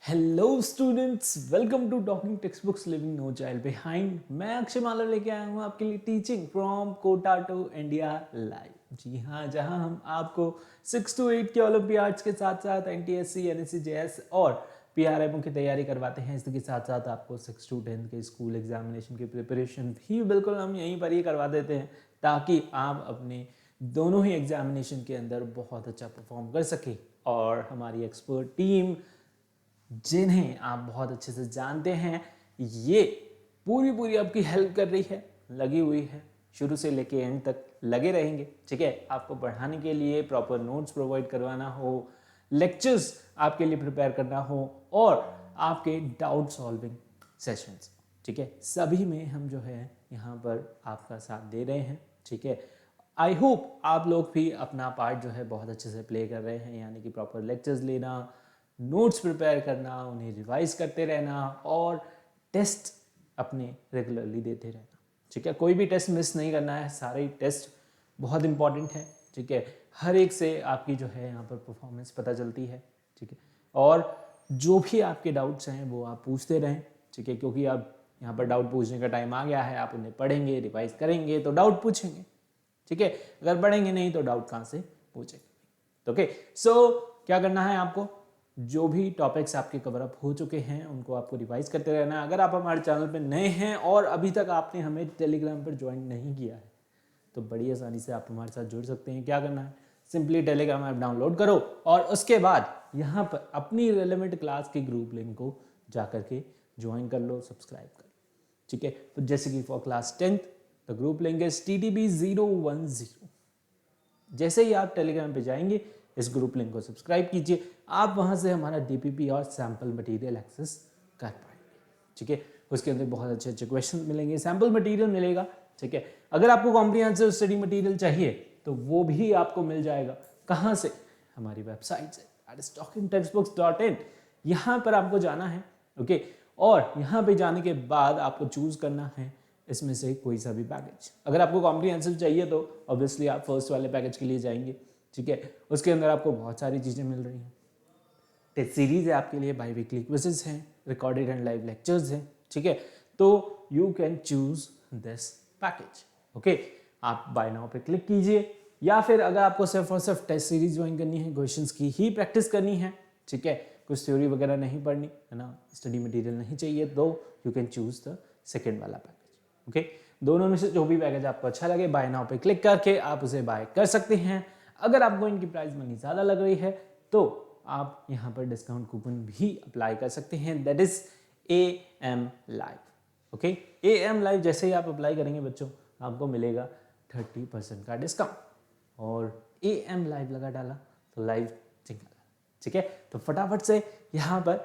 Hello students, welcome to talking text books living no child behind. मैं अक्षय माला लेके आया हूँ आपके लिए teaching from Kota to India live. जी हाँ, जहाँ हम आपको 6 to 8 के ओलंपियाड्स के साथ साथ एनटीएससी, एनएससी, जेएस और पीआरएमओ की तैयारी करवाते हैं। इसके साथ साथ आपको 6 to 10 के स्कूल एग्जामिनेशन की प्रिपरेशन भी बिल्कुल हम यहीं पर ही करवा देते हैं, ताकि आप अपने दोनों ही एग्जामिनेशन के अंदर बहुत अच्छा परफॉर्म कर सकें। और हमारी एक्सपर्ट टीम, जिन्हें आप बहुत अच्छे से जानते हैं, ये पूरी आपकी हेल्प कर रही है, लगी हुई है, शुरू से लेके एंड तक लगे रहेंगे। ठीक है, आपको पढ़ाने के लिए प्रॉपर नोट्स प्रोवाइड करवाना हो, लेक्चर्स आपके लिए प्रिपेयर करना हो और आपके डाउट सॉल्विंग सेशंस, ठीक है, सभी में हम जो है यहाँ पर आपका साथ दे रहे हैं। ठीक है, आई होप आप लोग भी अपना पार्ट जो है बहुत अच्छे से प्ले कर रहे हैं, यानी कि प्रॉपर लेक्चर्स लेना, नोट्स प्रिपेयर करना, उन्हें रिवाइज करते रहना और टेस्ट अपने रेगुलरली देते रहना। ठीक है, कोई भी टेस्ट मिस नहीं करना है, सारे टेस्ट बहुत इंपॉर्टेंट है। ठीक है, हर एक से आपकी जो है यहाँ पर परफॉर्मेंस पता चलती है। ठीक है, और जो भी आपके डाउट्स हैं वो आप पूछते रहें। ठीक है, क्योंकि अब यहाँ पर डाउट पूछने का टाइम आ गया है, आप उन्हें पढ़ेंगे, रिवाइज करेंगे तो डाउट पूछेंगे। ठीक है, अगर पढ़ेंगे नहीं तो डाउट कहाँ से पूछेंगे। ओके, सो क्या करना है आपको, जो भी टॉपिक्स आपके कवर अप हो चुके हैं उनको आपको रिवाइज करते रहना है। अगर आप हमारे चैनल पे नए हैं और अभी तक आपने हमें टेलीग्राम पर ज्वाइन नहीं किया है तो बड़ी आसानी से आप हमारे साथ जुड़ सकते हैं। क्या करना है, सिंपली टेलीग्राम ऐप डाउनलोड करो और उसके बाद यहाँ पर अपनी रेलेवेंट क्लास के ग्रुप लिंक को जा करके ज्वाइन कर लो, सब्सक्राइब कर लो। ठीक है, तो जैसे कि for class 10th the group link is TTB010। जैसे ही आप टेलीग्राम पे जाएंगे, इस ग्रुप लिंक को सब्सक्राइब कीजिए, आप वहां से हमारा DPP और सैम्पल मटेरियल एक्सेस कर पाएंगे। ठीक है, उसके अंदर बहुत अच्छे अच्छे क्वेश्चन मिलेंगे, सैम्पल मटेरियल मिलेगा। ठीक है, अगर आपको कॉम्प्रिहेंसिव स्टडी मटेरियल चाहिए तो वो भी आपको मिल जाएगा। कहाँ से, हमारी वेबसाइट से, talkingtextbooks.in। यहाँ पर आपको जाना है। ओके, और यहाँ पे जाने के बाद आपको चूज करना है इसमें से कोई सा भी पैकेज। अगर आपको कॉम्प्रिहेंसिव चाहिए तो ऑब्वियसली आप फर्स्ट वाले पैकेज के लिए जाएंगे। ठीक है, उसके अंदर आपको बहुत सारी चीज़ें मिल रही हैं। टेस्ट सीरीज है आपके लिए, बाई वीकली क्विजेज हैं, रिकॉर्डेड एंड लाइव लेक्चर्स हैं। ठीक है, तो you can choose this package. Okay, आप बाय नाउ पे क्लिक कीजिए, या फिर अगर आपको सिर्फ और सिर्फ टेस्ट सीरीज ज्वाइन करनी है, क्वेश्चंस की ही प्रैक्टिस करनी है, ठीक है, कुछ थ्योरी वगैरह नहीं पढ़नी है ना, स्टडी मटेरियल नहीं चाहिए, तो you can choose the second वाला पैकेज। ओके, दोनों में से जो भी पैकेज आपको अच्छा लगे, बाय नाउ पे क्लिक करके आप उसे बाय कर सकते हैं। अगर आपको इनकी प्राइस मनी ज़्यादा लग रही है तो आप यहाँ पर डिस्काउंट कूपन भी अप्लाई कर सकते हैं, that is AM live. Okay, AM live जैसे ही आप अप्लाई करेंगे बच्चों, आपको मिलेगा 30% का डिस्काउंट। और AM लाइव लगा डाला तो लाइव चिंगा। ठीक है, तो फटाफट से यहाँ पर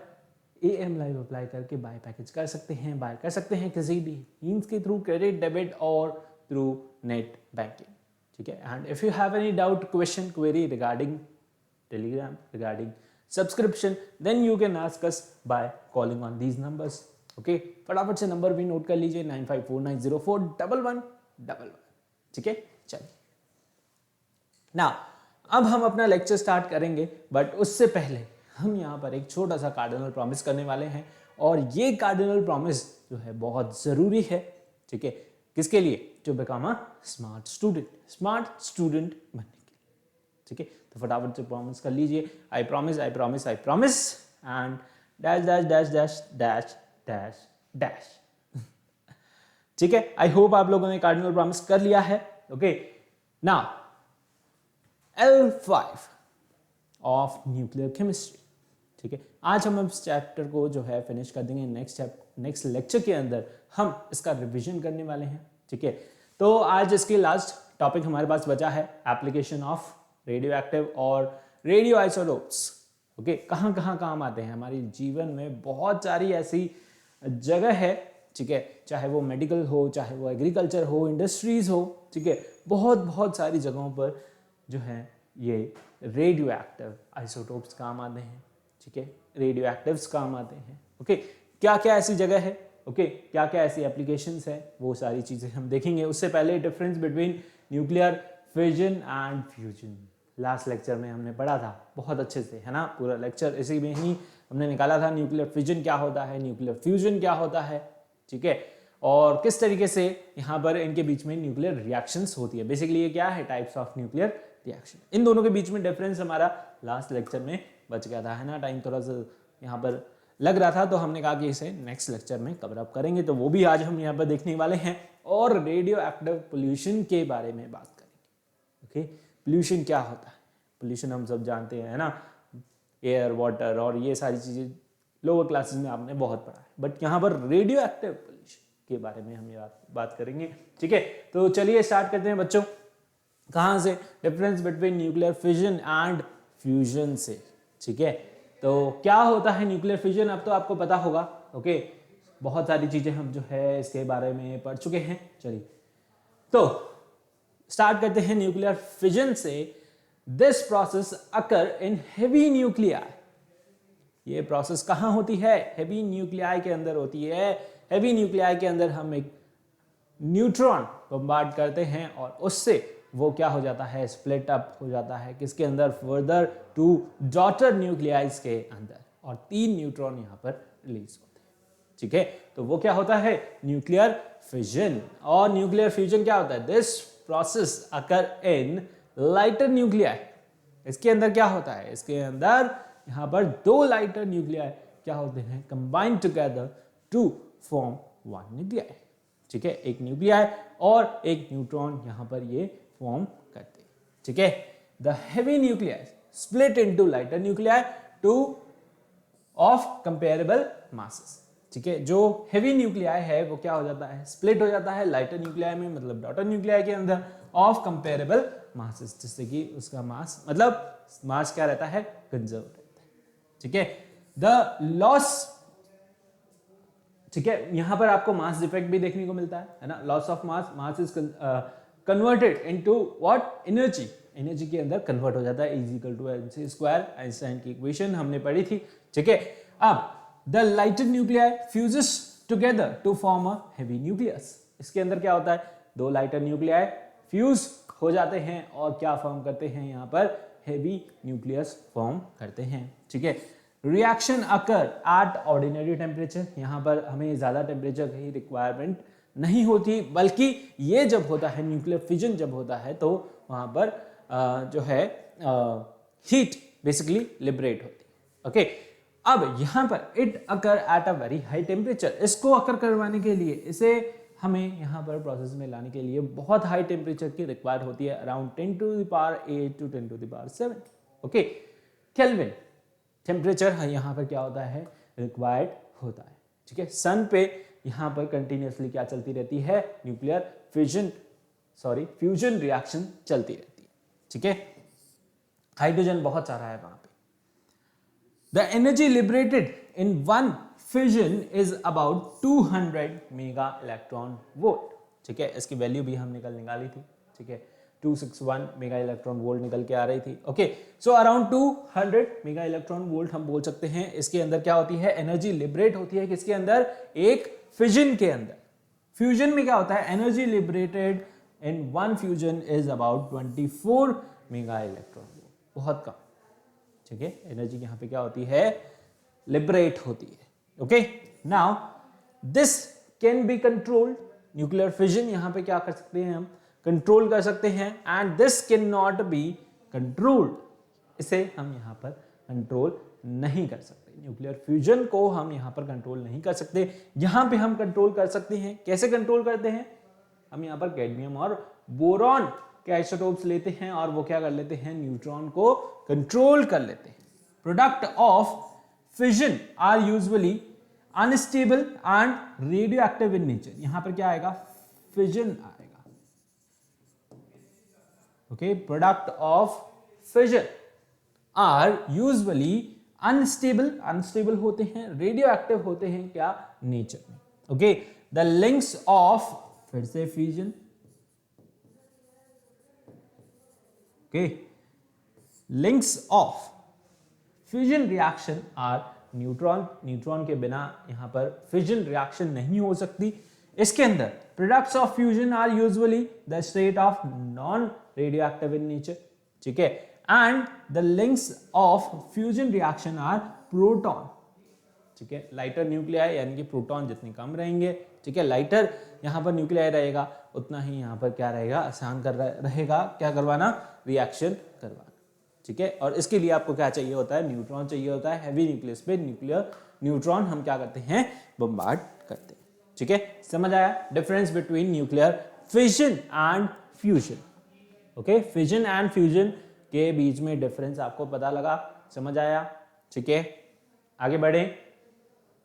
AM लाइव अप्लाई करके बाय पैकेज कर सकते हैं, बाय कर सकते हैं किसी भी मीन्स के थ्रू, क्रेडिट, डेबिट और थ्रू नेट बैंकिंग। ठीक है, and if you have any doubt, question, query regarding Telegram, regarding subscription, then you can ask us by calling on these numbers. Okay, फटाफट से नंबर भी note कर लीजिए, 9549041111। ठीक है, चलिए ना, अब हम अपना लेक्चर स्टार्ट करेंगे, बट उससे पहले हम यहाँ पर एक छोटा सा कार्डिनल प्रॉमिस करने वाले हैं। और ये कार्डिनल प्रॉमिस जो है बहुत ज़रूरी है। ठीक है, किसके लिए, to become a smart student बनने के लिए। ठीक है, तो फटाफट से प्रॉमिस कर लीजिए, I promise and dash dash dash dash dash dash dash. ठीक है, आई होप आप लोगों ने कार्डिनल प्रॉमिस कर लिया है। Okay, now L5 of nuclear chemistry. ठीक है, आज हम इस चैप्टर को जो है फिनिश कर देंगे। नेक्स्ट लेक्चर के अंदर हम इसका रिवीजन करने वाले हैं। ठीक है, तो आज इसके लास्ट टॉपिक हमारे पास बचा है एप्लीकेशन ऑफ रेडियो एक्टिव और रेडियो आइसोटोप्स। ओके, कहाँ कहाँ काम आते हैं हमारे जीवन में, बहुत सारी ऐसी जगह है। ठीक है, चाहे वो मेडिकल हो, चाहे वो एग्रीकल्चर हो, इंडस्ट्रीज हो। ठीक है, बहुत सारी जगहों पर जो है ये रेडियो एक्टिव आइसोटोप्स काम आते हैं। ठीक है, रेडियो एक्टिव्स काम आते हैं। ओके, क्या क्या ऐसी जगह है, ओके, क्या क्या ऐसी एप्लीकेशंस है, वो सारी चीज़ें हम देखेंगे। उससे पहले difference between nuclear fission and fusion last lecture में हमने पढ़ा था बहुत अच्छे से, है ना, पूरा लेक्चर इसी में ही हमने निकाला था न्यूक्लियर फिजन क्या होता है, न्यूक्लियर फ्यूजन क्या होता है, ठीक है, और किस तरीके से यहाँ पर इनके बीच में न्यूक्लियर रिएक्शंस होती है। बेसिकली ये क्या है, टाइप्स ऑफ न्यूक्लियर रिएक्शन। इन दोनों के बीच में डिफरेंस हमारा लास्ट लेक्चर में बच गया था, है ना, टाइम थोड़ा सा यहाँ पर लग रहा था, तो हमने कहा कि इसे नेक्स्ट लेक्चर में कवर अप करेंगे, तो वो भी आज हम यहाँ पर देखने वाले हैं और रेडियो एक्टिव पोल्यूशन के बारे में बात करेंगे। ओके, पोल्यूशन क्या होता है, पोल्यूशन हम सब जानते हैं, है ना, एयर, वाटर और ये सारी चीजें लोअर क्लासेस में आपने बहुत पढ़ा है, बट यहाँ पर रेडियो एक्टिव पोल्यूशन के बारे में हम ये बात करेंगे, ठीक है। तो चलिए स्टार्ट करते हैं बच्चों, कहाँ से, difference between nuclear fission and fusion से, ठीक है। तो क्या होता है न्यूक्लियर फिजन, अब तो आपको पता होगा, ओके, बहुत सारी चीजें हम जो है इसके बारे में पढ़ चुके हैं। चलिए तो स्टार्ट करते हैं न्यूक्लियर फिजन से। This process occur in heavy nuclei, ये प्रोसेस कहां होती है, हेवी न्यूक्लियाई के अंदर होती है। हेवी न्यूक्लियाई के अंदर हम एक न्यूट्रॉन बम्बार्ड करते हैं और उससे वो क्या हो जाता है, स्प्लिट अप हो जाता है, किसके अंदर, फर्दर टू डॉटर न्यूक्लियाइज के अंदर, और 3 न्यूट्रॉन यहां पर रिलीज होते हैं, ठीक है। तो वो क्या होता है, न्यूक्लियर फिजन। और न्यूक्लियर फ्यूजन क्या होता है, this process occur in lighter nuclei. इसके अंदर क्या होता है, इसके अंदर यहां पर 2 लाइटर न्यूक्लियाई क्या होते हैं, combined together to form 1 nuclei, ठीक है, एक न्यूक्लियाई और एक न्यूट्रॉन यहां पर ये फॉर्म करते हैं, ठीक है। The heavy nuclei split into lighter nuclei two of comparable masses, ठीक है। जो हेवी न्यूक्लियाई है वो क्या हो जाता है, स्प्लिट हो जाता है लाइटर न्यूक्लियाई में, मतलब डॉटर न्यूक्लियाई के अंदर, ऑफ कंपेरेबल मासेस, जिससे कि उसका मास, मतलब मास क्या रहता है, कंजर्व रहता है, ठीक है। द लॉस, ठीक है, यहां पर आपको मास डिफेक्ट भी देखने को मिलता है ना, loss of mass, mass is converted into what, energy, energy के अंदर कन्वर्ट हो जाता है, is equal to mc square, Einstein की इक्वेशन हमने पढ़ी थी, ठीक है। अब the lighter nuclei fuses together to form a heavy nucleus, इसके अंदर क्या होता है, 2 लाइटर न्यूक्लियाई फ्यूज हो जाते हैं और क्या फॉर्म करते हैं, यहां पर हेवी न्यूक्लियस फॉर्म करते हैं, ठीक है। Reaction occur at ordinary temperature, यहां पर हमें ज्यादा टेम्परेचर की रिक्वायरमेंट नहीं होती, बल्कि ये जब होता है न्यूक्लियर फिजन जब होता है तो वहां पर जो है हीट बेसिकली लिबरेट होती है, ओके। अब यहां पर it occur at a very high temperature, इसको अकर करवाने के लिए, इसे हमें यहां पर प्रोसेस में लाने के लिए बहुत हाई टेम्परेचर की रिक्वायर्ड होती है, around 10 to the power 8 to 10 to the power 7, okay. Kelvin temperature यहां पर क्या होता है, रिक्वायर्ड होता है, ठीक है। सन पे यहां पर कंटिन्यूअसली क्या चलती रहती है, nuclear fission, sorry fusion reaction चलती रहती है, ठीक है। हाइड्रोजन बहुत सारा है वहां पे। The energy liberated in one fission is about 200 mega electron volt, ठीक है, इसकी वैल्यू भी हमने कल निकाली थी, ठीक है, 261 मेगा इलेक्ट्रॉन वोल्ट निकल के आ रही थी, okay. So around 200 mega electron volt हम बोल सकते हैं। इसके अंदर क्या होती है, एनर्जी लिबरेट होती है, किसके अंदर, एक फिजन के अंदर। फ्यूजन में क्या होता है, energy liberated in one fusion is about 24 mega electron volt, बहुत कम, ठीक है। एनर्जी यहां पे क्या होती है, लिबरेट होती है, okay. Now this can be controlled, nuclear fission यहां पे क्या कर सकते हैं, हम कंट्रोल कर सकते हैं, and this can not be controlled, इसे हम यहां पर कंट्रोल नहीं कर सकते, न्यूक्लियर फ्यूजन को हम यहां पर कंट्रोल नहीं कर सकते। यहां पे हम कंट्रोल कर सकते हैं, कैसे कंट्रोल करते हैं, हम यहां पर कैडमियम और बोरॉन के आइसोटोप्स लेते हैं और वो क्या कर लेते हैं, न्यूट्रॉन को कंट्रोल कर लेते हैं। Product of fission are usually unstable and radioactive in nature, यहां पर क्या आएगा, फिजन आएगा, okay. Product of fission are usually unstable, unstable होते हैं, रेडियोएक्टिव होते हैं क्या, नेचर में, ओके। द लिंक्स ऑफ, फिर से fusion, okay, links of fusion reaction are neutron, neutron के बिना यहां पर फिजन रिएक्शन नहीं हो सकती। इसके अंदर products of fusion are usually the state of non radioactive in nature, ठीक है, and the links of fusion reaction are proton, ठीक है। लाइटर न्यूक्लियाई यानी कि प्रोटॉन जितने कम रहेंगे, ठीक है, लाइटर यहाँ पर न्यूक्लियाई रहेगा, उतना ही यहाँ पर क्या रहेगा, आसान रहेगा क्या करवाना, रिएक्शन करवाना, ठीक है। और इसके लिए आपको क्या चाहिए होता है, न्यूट्रॉन चाहिए होता है। हैवी न्यूक्लियस पे न्यूट्रॉन हम क्या करते हैं, बम्बार्ड करते हैं, ठीक है। समझ आया difference between nuclear fission and fusion. Okay, fission and fusion के बीच में डिफरेंस आपको पता लगा, समझ आया, ठीक है। आगे बढ़े,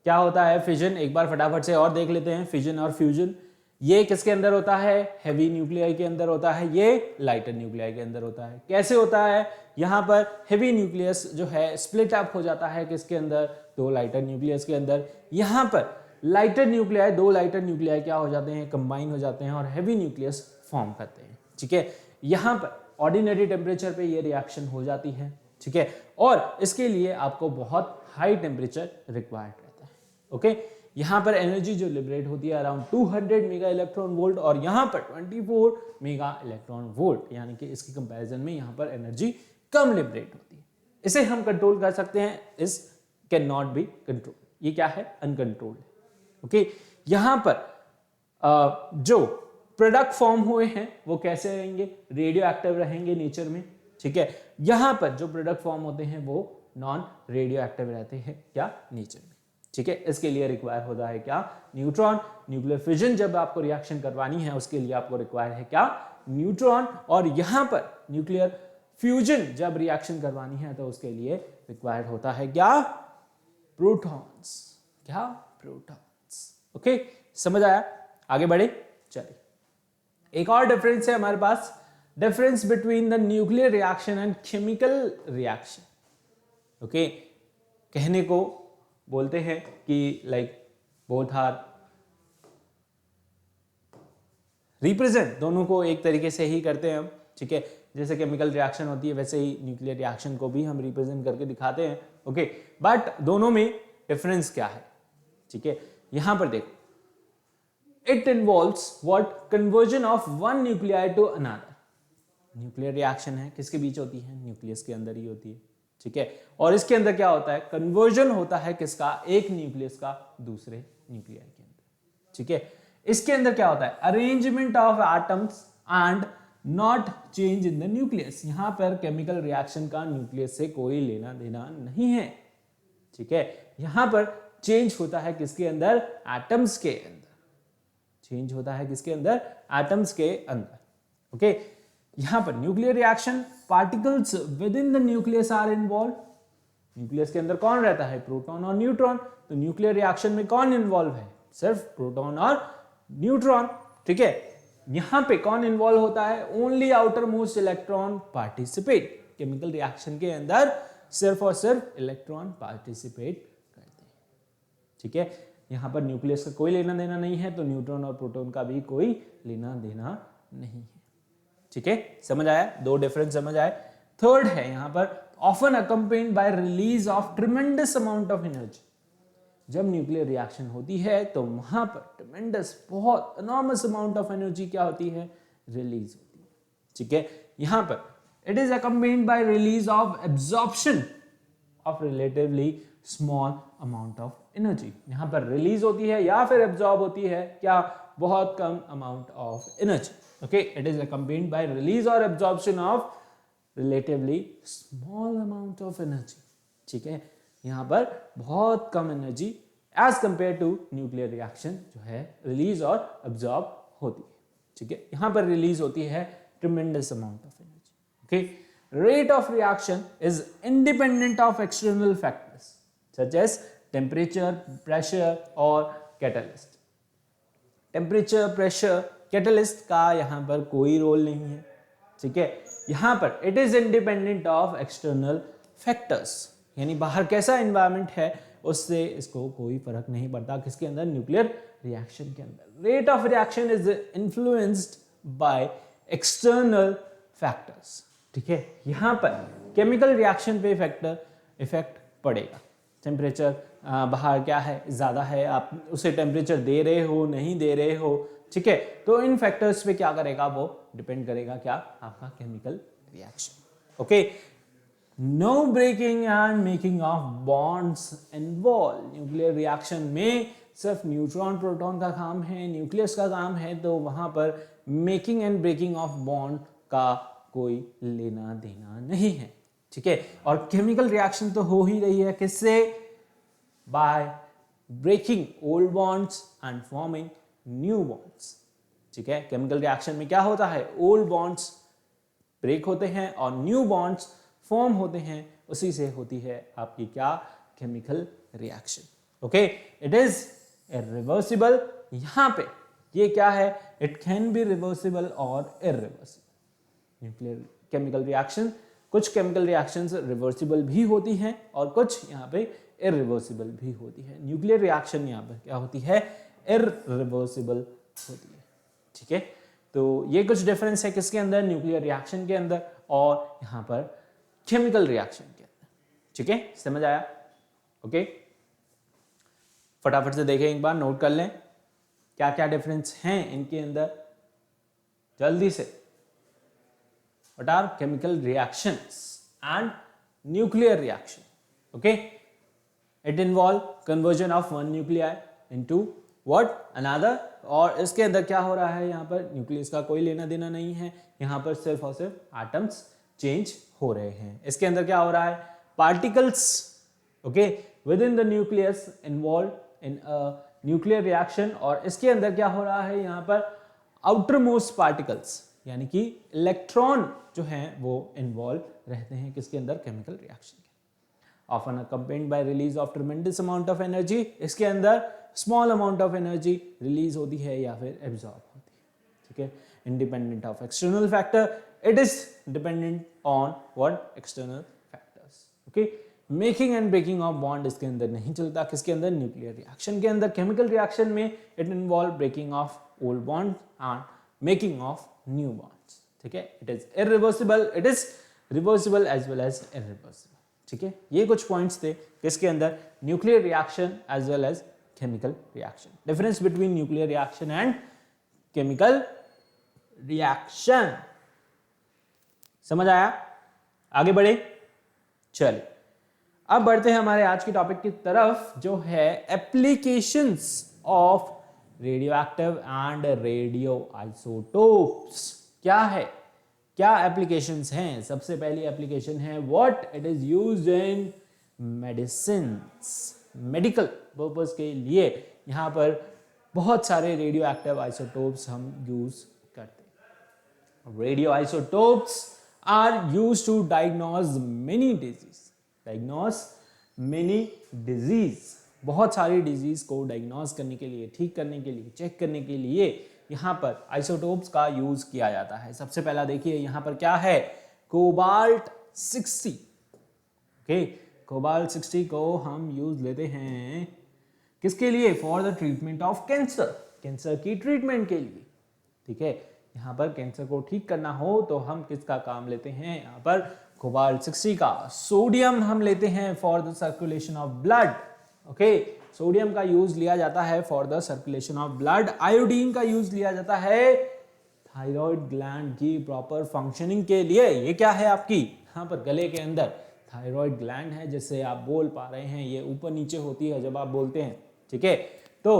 क्या होता है फिजन, एक बार फटाफट से और देख लेते हैं। फिजन और फ्यूजन ये किसके अंदर होता है, हैवी न्यूक्लियाई के अंदर होता है, ये लाइटर न्यूक्लियाई के अंदर होता है। कैसे होता है, यहाँ पर हैवी न्यूक्लियस जो है स्प्लिट अप हो जाता है किसके अंदर, दो लाइटर न्यूक्लियस के अंदर। यहाँ पर लाइटर न्यूक्लियाई, दो लाइटर न्यूक्लियाई क्या हो जाते हैं, कंबाइन हो जाते हैं और हैवी न्यूक्लियस फॉर्म करते हैं, ठीक है। यहाँ पर ऑर्डिनरी टेम्परेचर पे ये रिएक्शन हो जाती है, ठीक है। और इसके लिए आपको बहुत हाई टेम्परेचर रिक्वायर्ड रहता है, ओके। यहाँ पर एनर्जी जो लिबरेट होती है अराउंड 200 मेगा इलेक्ट्रॉन वोल्ट और यहाँ पर 24 मेगा इलेक्ट्रॉन वोल्ट, यानी कि इसके कंपैरिजन में यहाँ पर एनर्जी कम लिबरेट होती है। इसे हम कंट्रोल कर सकते हैं, इस कैन नॉट बी कंट्रोल, ये क्या है, अनकंट्रोल्ड, ओके। यहाँ पर जो प्रोडक्ट फॉर्म हुए हैं वो कैसे रहेंगे, रेडियो एक्टिव रहेंगे नेचर में, ठीक है। यहाँ पर जो प्रोडक्ट फॉर्म होते हैं वो नॉन रेडियो एक्टिव रहते हैं क्या, नेचर में, ठीक है। इसके लिए रिक्वायर होता है क्या, न्यूट्रॉन। न्यूक्लियर फिजन जब आपको रिएक्शन करवानी है उसके लिए आपको रिक्वायर है क्या, न्यूट्रॉन। और यहाँ पर न्यूक्लियर फ्यूजन जब रिएक्शन करवानी है तो उसके लिए रिक्वायर्ड होता है क्या, प्रोटॉन्स, क्या, प्रोटॉन्स, ओके। समझ आया, आगे बढ़े, चलिए। एक और डिफरेंस है हमारे पास, difference between the nuclear reaction and chemical reaction, okay. कहने को बोलते हैं कि लाइक बोथ आर रिप्रेजेंट, दोनों को एक तरीके से ही करते हैं हम, ठीक है। जैसे केमिकल रिएक्शन होती है वैसे ही न्यूक्लियर रिएक्शन को भी हम रिप्रेजेंट करके दिखाते हैं, ओके। बट दोनों में डिफरेंस क्या है, ठीक है। यहां पर देखो, it involves what, conversion of one nuclei to another. Nuclear reaction है किसके बीच होती है, न्यूक्लियस के अंदर ही होती है, ठीक है। और इसके अंदर क्या होता है, कन्वर्जन होता है किसका, एक न्यूक्लियस का दूसरे न्यूक्लियाई के अंदर, ठीक है। इसके अंदर क्या होता है, arrangement of atoms and not change in the nucleus. यहां पर केमिकल रिएक्शन का न्यूक्लियस से कोई लेना देना नहीं है, ठीक है। यहां पर चेंज होता है किसके अंदर, एटम्स के अंदर, चेंज होता है किसके अंदर, एटम्स के अंदर, ओके। यहां पर nuclear reaction, particles with in the nucleus are involve. Nucleus के अंदर कौन रहता है, प्रोटॉन और न्यूट्रॉन। तो न्यूक्लियर रिएक्शन में कौन इन्वॉल्व है, सिर्फ प्रोटॉन और न्यूट्रॉन, ठीक है। यहां पे कौन इन्वॉल्व होता है, only outer most electron participate. Chemical reaction के अंदर सिर्फ और सिर्फ इलेक्ट्रॉन पार्टिसिपेट करते हैं, ठीक है। यहां पर न्यूक्लियस का कोई लेना देना नहीं है, तो न्यूट्रॉन और प्रोटॉन का भी कोई लेना देना नहीं है, ठीक है। समझ आया, दो डिफरेंस समझ आए। थर्ड है यहां पर, often accompanied by release of tremendous amount of energy. जब न्यूक्लियर रिएक्शन होती है तो वहां पर ट्रिमेंडस, बहुत एनॉर्मस अमाउंट ऑफ एनर्जी क्या होती है, रिलीज होती है, ठीक है। यहां पर it is accompanied by release of absorption of relatively small amount of energy. यहां पर रिलीज होती है या फिर एब्जॉर्ब होती है क्या, बहुत कम amount of energy, okay. It is accompanied by release और absorption of relatively small amount of energy, ठीक है। यहां पर बहुत कम energy as compare to nuclear reaction जो है रिलीज और एब्जॉर्ब होती है, ठीक है। यहां पर रिलीज होती है tremendous amount of energy, okay. Rate of reaction is independent of external factors such as temperature, pressure और कैटलिस्ट। टेम्परेचर, प्रेशर, कैटलिस्ट का यहां पर कोई रोल नहीं है, ठीक है। यहां पर it is independent of external factors, यानी बाहर कैसा एनवायरनमेंट है उससे इसको कोई फर्क नहीं पड़ता, किसके अंदर, न्यूक्लियर रिएक्शन के अंदर। Rate of reaction is influenced by external factors, ठीक है। यहां पर केमिकल रिएक्शन पे इफेक्ट पड़ेगा। टेम्परेचर बाहर क्या है, ज्यादा है, आप उसे टेम्परेचर दे रहे हो, नहीं दे रहे हो, ठीक है। तो इन फैक्टर्स पे क्या करेगा, वो डिपेंड करेगा क्या, आपका chemical reaction, okay. No breaking and making of bonds involve. Nuclear reaction में सिर्फ न्यूट्रॉन प्रोटॉन का काम है, न्यूक्लियस का काम है, तो वहां पर making and breaking of bond का कोई लेना देना नहीं है, ठीक है। और केमिकल रिएक्शन तो हो ही रही है, किससे? By breaking old bonds and forming new bonds, ठीक है। केमिकल रिएक्शन में क्या होता है? ओल्ड बॉन्ड्स ब्रेक होते हैं और न्यू बॉन्ड्स फॉर्म होते हैं, उसी से होती है आपकी क्या? Chemical reaction. Okay, it is irreversible. यहां पे ये क्या है? इट कैन बी रिवर्सिबल और इरिवर्सिबल। न्यूक्लियर केमिकल रिएक्शन, कुछ केमिकल रिएक्शंस रिवर्सिबल भी होती हैं और कुछ यहाँ पे इरिवर्सिबल भी होती है। न्यूक्लियर रिएक्शन यहाँ पर क्या होती है? इरिवर्सिबल होती है, ठीक है। तो ये कुछ डिफरेंस है किसके अंदर? न्यूक्लियर रिएक्शन के अंदर और यहाँ पर केमिकल रिएक्शन के अंदर, ठीक है। समझ आया? ओके, फटाफट से देखें एक बार, नोट कर लें क्या क्या डिफरेंस हैं इनके अंदर जल्दी से। What are chemical reactions and nuclear reaction? Okay, it involve conversion of one nuclei into what another। और इसके अंदर क्या हो रहा है? यहाँ पर न्यूक्लियस का कोई लेना देना नहीं है, यहाँ पर सिर्फ और सिर्फ एटम्स चेंज हो रहे हैं। इसके अंदर क्या हो रहा है? Particles, okay, with in the nucleus involve in nuclear reaction. और इसके अंदर क्या हो रहा है? यहाँ पर आउटर मोस्ट पार्टिकल्स यानी कि इलेक्ट्रॉन जो हैं वो इन्वॉल्व रहते हैं किसके अंदर? केमिकल रिएक्शन के। Often accompanied by release of tremendous amount of energy. इसके अंदर small amount of energy release होती है या फिर एब्जॉर्ब होती है, ठीक है। Independent of external factor, it is dependent on what? External factors. Okay, making and breaking of bond इसके अंदर नहीं चलता, किसके अंदर? न्यूक्लियर रिएक्शन के अंदर। केमिकल रिएक्शन में it involve breaking of old bond and making of new bonds, ठीक है। It is irreversible, it is reversible as well as irreversible, ठीक है। ये कुछ पॉइंट्स थे किसके अंदर? Nuclear reaction as well as chemical reaction. Difference between nuclear reaction and chemical reaction. समझ आया? आगे बढ़े, चलिए अब बढ़ते हैं हमारे आज के टॉपिक की तरफ, जो है applications of radio active and radioisotopes. क्या है? क्या एप्लीकेशंस हैं? सबसे पहली एप्लीकेशन है what? It is used in medicines, medical purpose के लिए यहां पर बहुत सारे रेडियो एक्टिव आइसोटोप्स हम यूज करते हैं। Radioisotopes are used to diagnose many disease, diagnose many disease, बहुत सारी डिजीज को डायग्नोज करने के लिए, ठीक करने के लिए, चेक करने के लिए यहाँ पर आइसोटोप्स का यूज किया जाता है। सबसे पहला देखिए यहाँ पर क्या है? कोबाल्ट 60। ओके, कोबाल्ट 60 को हम यूज लेते हैं किसके लिए? For the treatment of cancer, cancer की ट्रीटमेंट के लिए, ठीक है। यहाँ पर कैंसर को ठीक करना हो तो हम किसका काम लेते हैं? यहाँ पर कोबाल्ट 60 का। सोडियम हम लेते हैं for the circulation of blood, okay, sodium का यूज लिया जाता है for the circulation of blood. Iodine का यूज लिया जाता है थायराइड ग्लैंड की प्रॉपर फंक्शनिंग के लिए। ये क्या है आपकी? यहाँ पर गले के अंदर थायराइड ग्लैंड है, जिससे आप बोल पा रहे हैं, ये ऊपर नीचे होती है जब आप बोलते हैं, ठीक है। तो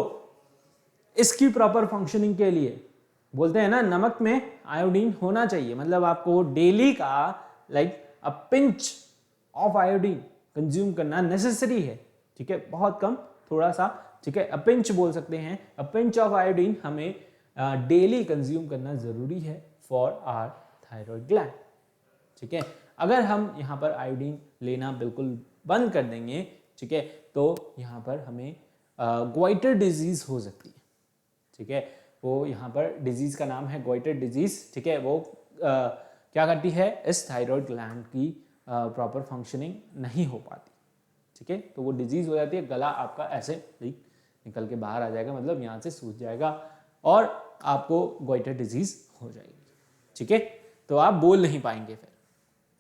इसकी प्रॉपर फंक्शनिंग के लिए बोलते हैं ना, नमक में आयोडीन होना चाहिए, मतलब आपको डेली का like a pinch of iodine consume करना नेसेसरी है, ठीक है। बहुत कम, थोड़ा सा, ठीक है, अ पिंच बोल सकते हैं। अ पिंच ऑफ आयोडीन हमें डेली कंज्यूम करना जरूरी है फॉर आवर थायराइड ग्लैंड, ठीक है। अगर हम यहाँ पर आयोडीन लेना बिल्कुल बंद कर देंगे, ठीक है, तो यहाँ पर हमें ग्वाइटर डिजीज हो सकती है, ठीक है। वो यहाँ पर डिजीज का नाम है ग्वाइटर डिजीज, ठीक है। वो क्या करती है? इस थायराइड ग्लैंड की प्रॉपर फंक्शनिंग नहीं हो पाती, ठीक है। तो वो डिजीज हो जाती है, गला आपका ऐसे निकल के बाहर आ जाएगा, मतलब यहाँ से सूज जाएगा और आपको ग्वाइटर डिजीज हो जाएगी, ठीक है। तो आप बोल नहीं पाएंगे। फिर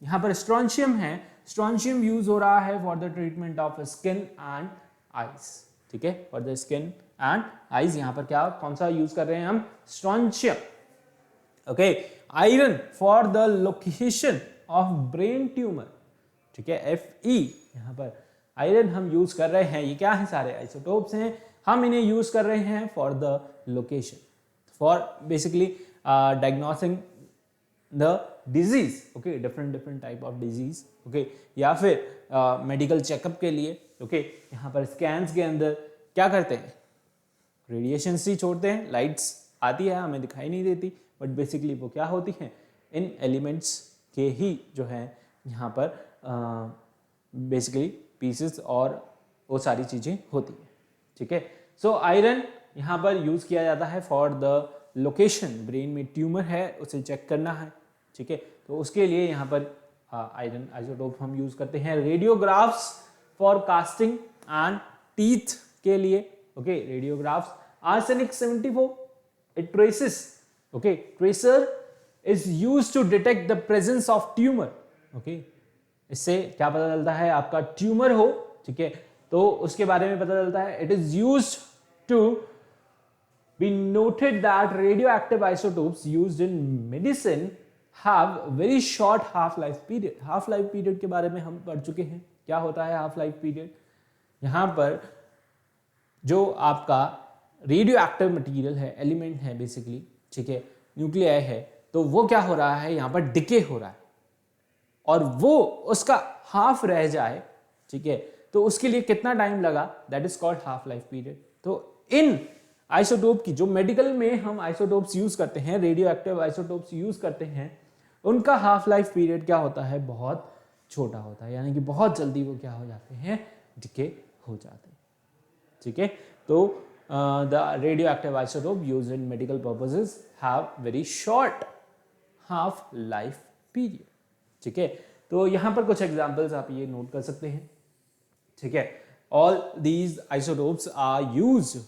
यहाँ पर स्ट्रॉन्शियम है, स्ट्रॉन्शियम यूज हो रहा है for the treatment of skin and eyes, ठीक है, for the skin and eyes. यहाँ पर क्या, कौन सा यूज कर रहे हैं हम? Strontium, okay. Iron for the location of brain tumour, ठीक है, Fe यहाँ पर आयरन हम यूज कर रहे हैं, ये क्या है, सारे आइसोटोप्स हैं, हम इन्हें यूज कर रहे हैं for the location, for basically diagnosing the disease, okay, different type of disease, okay, या फिर मेडिकल चेकअप के लिए, ओके। यहाँ पर स्कैन्स के अंदर क्या करते हैं, रेडिएशन ही छोड़ते हैं, लाइट्स आती है हमें दिखाई नहीं देती, बट बेसिकली वो क्या होती हैं, इन एलिमेंट्स के ही जो है यहाँ पर बेसिकली पीसेस और वो सारी चीज़ें होती हैं, ठीक है। सो आयरन यहाँ पर यूज़ किया जाता है फॉर द लोकेशन, ब्रेन में ट्यूमर है उसे चेक करना है, ठीक है, तो उसके लिए यहाँ पर आयरन आइसोटोप हम यूज़ करते हैं। Radiographs for casting and teeth के लिए, okay, radiographs, arsenic 74 it traces, okay, tracer is used to detect the presence of tumour, okay, इससे क्या पता चलता है आपका ट्यूमर हो, ठीक है, तो उसके बारे में पता चलता है। It is used to be noted that radioactive isotopes used in medicine have very short half life period. Half life period के बारे में हम पढ़ चुके हैं, क्या होता है हाफ लाइफ पीरियड। यहां पर जो आपका रेडियो एक्टिव मटीरियल है, एलिमेंट है बेसिकली, ठीक है, न्यूक्लियाई है, तो वो क्या हो रहा है, यहाँ पर डिके हो रहा है और वो उसका हाफ रह जाए, ठीक है, तो उसके लिए कितना टाइम लगा, that is called half life period. तो इन आइसोटोप की जो मेडिकल में हम आइसोटोप्स यूज करते हैं, रेडियो एक्टिव आइसोटोप्स यूज करते हैं, उनका हाफ लाइफ पीरियड क्या होता है, बहुत छोटा होता है, यानी कि बहुत जल्दी वो क्या हो जाते हैं, डिके हो जाते हैं, ठीक है। तो the radio active isotope used in medical purposes have very short half life period, ठीक है। तो यहां पर कुछ एग्जांपल्स आप ये नोट कर सकते हैं, ठीक है। All these isotopes are used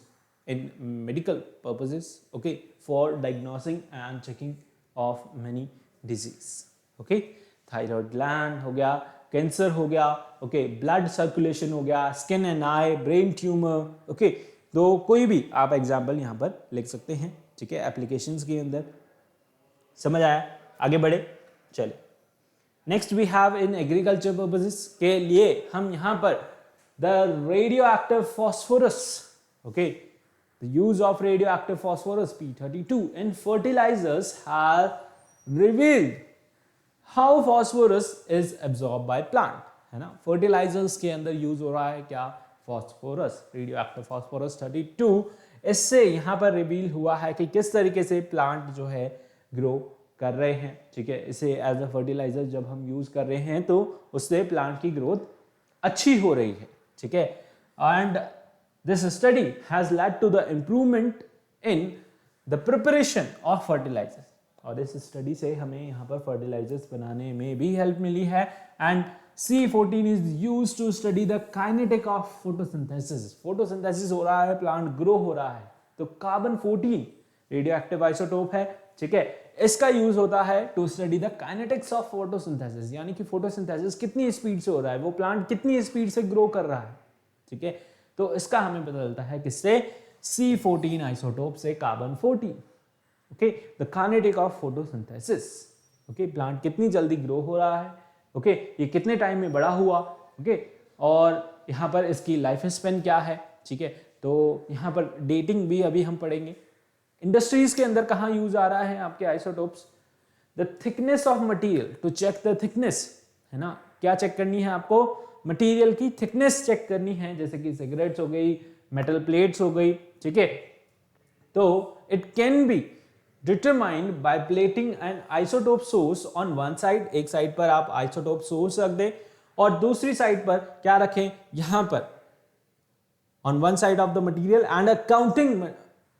in medical purposes, okay, for diagnosing and checking of many disease, okay. Thyroid gland हो गया, कैंसर हो गया, ओके, ब्लड सर्कुलेशन हो गया, skin and I, brain tumour, okay. तो कोई भी आप एग्जाम्पल यहाँ पर लिख सकते हैं, ठीक है, एप्लीकेशंस के अंदर। समझ आया, आगे बढ़े, चले। Next we have in agriculture purposes के लिए हम यहाँ पर the radio active phosphorus, okay, the use of radio active phosphorus P32 in fertilizers have revealed how phosphorus is absorb by plant, है ना। फर्टिलाइजर्स के अंदर यूज हो रहा है क्या, फॉस्फोरस, रेडियो एक्टिव फॉस्फोरस 32। इससे यहाँ पर रिवील हुआ है कि किस तरीके से प्लांट जो है ग्रो कर रहे हैं, ठीक है। इसे एज अ फर्टिलाइजर जब हम यूज कर रहे हैं तो उससे प्लांट की ग्रोथ अच्छी हो रही है, ठीक है। And this study has led to the improvement in the preparation of fertilizers, और इस स्टडी से हमें यहाँ पर फर्टिलाइजर्स बनाने में भी हेल्प मिली है। And C14 is used to study the kinetic of photosynthesis, photosynthesis हो रहा है, प्लांट ग्रो हो रहा है, तो कार्बन 14 रेडियो एक्टिव आइसोटोप है, ठीक है, इसका यूज होता है to study the kinetics of photosynthesis, यानी कि फोटोसिंथेसिस कितनी स्पीड से हो रहा है, वो प्लांट कितनी स्पीड से ग्रो कर रहा है, ठीक है। तो इसका हमें पता चलता है किससे, C14 आइसोटोप से carbon 14, okay, the kinetic of photosynthesis, okay, plant कितनी जल्दी ग्रो हो रहा है, ओके, ये कितने टाइम में बड़ा हुआ, ओके, और यहाँ पर इसकी लाइफ स्पेन क्या है, ठीक है। तो यहाँ पर डेटिंग भी अभी हम पढ़ेंगे। इंडस्ट्रीज के अंदर कहाँ यूज आ रहा है आपके isotopes, the thickness of material, to check the thickness, है ना, क्या चेक करनी है आपको, मटेरियल की थिकनेस चेक करनी है, जैसे कि सिगरेट्स हो गई, मेटल प्लेट्स हो गई, ठीक है। तो it can be determined by plating N isotope source on one side, एक साइड पर आप आइसोटोप सोर्स रख दें और दूसरी साइड पर क्या रखें, यहां पर on one side of the material and a counting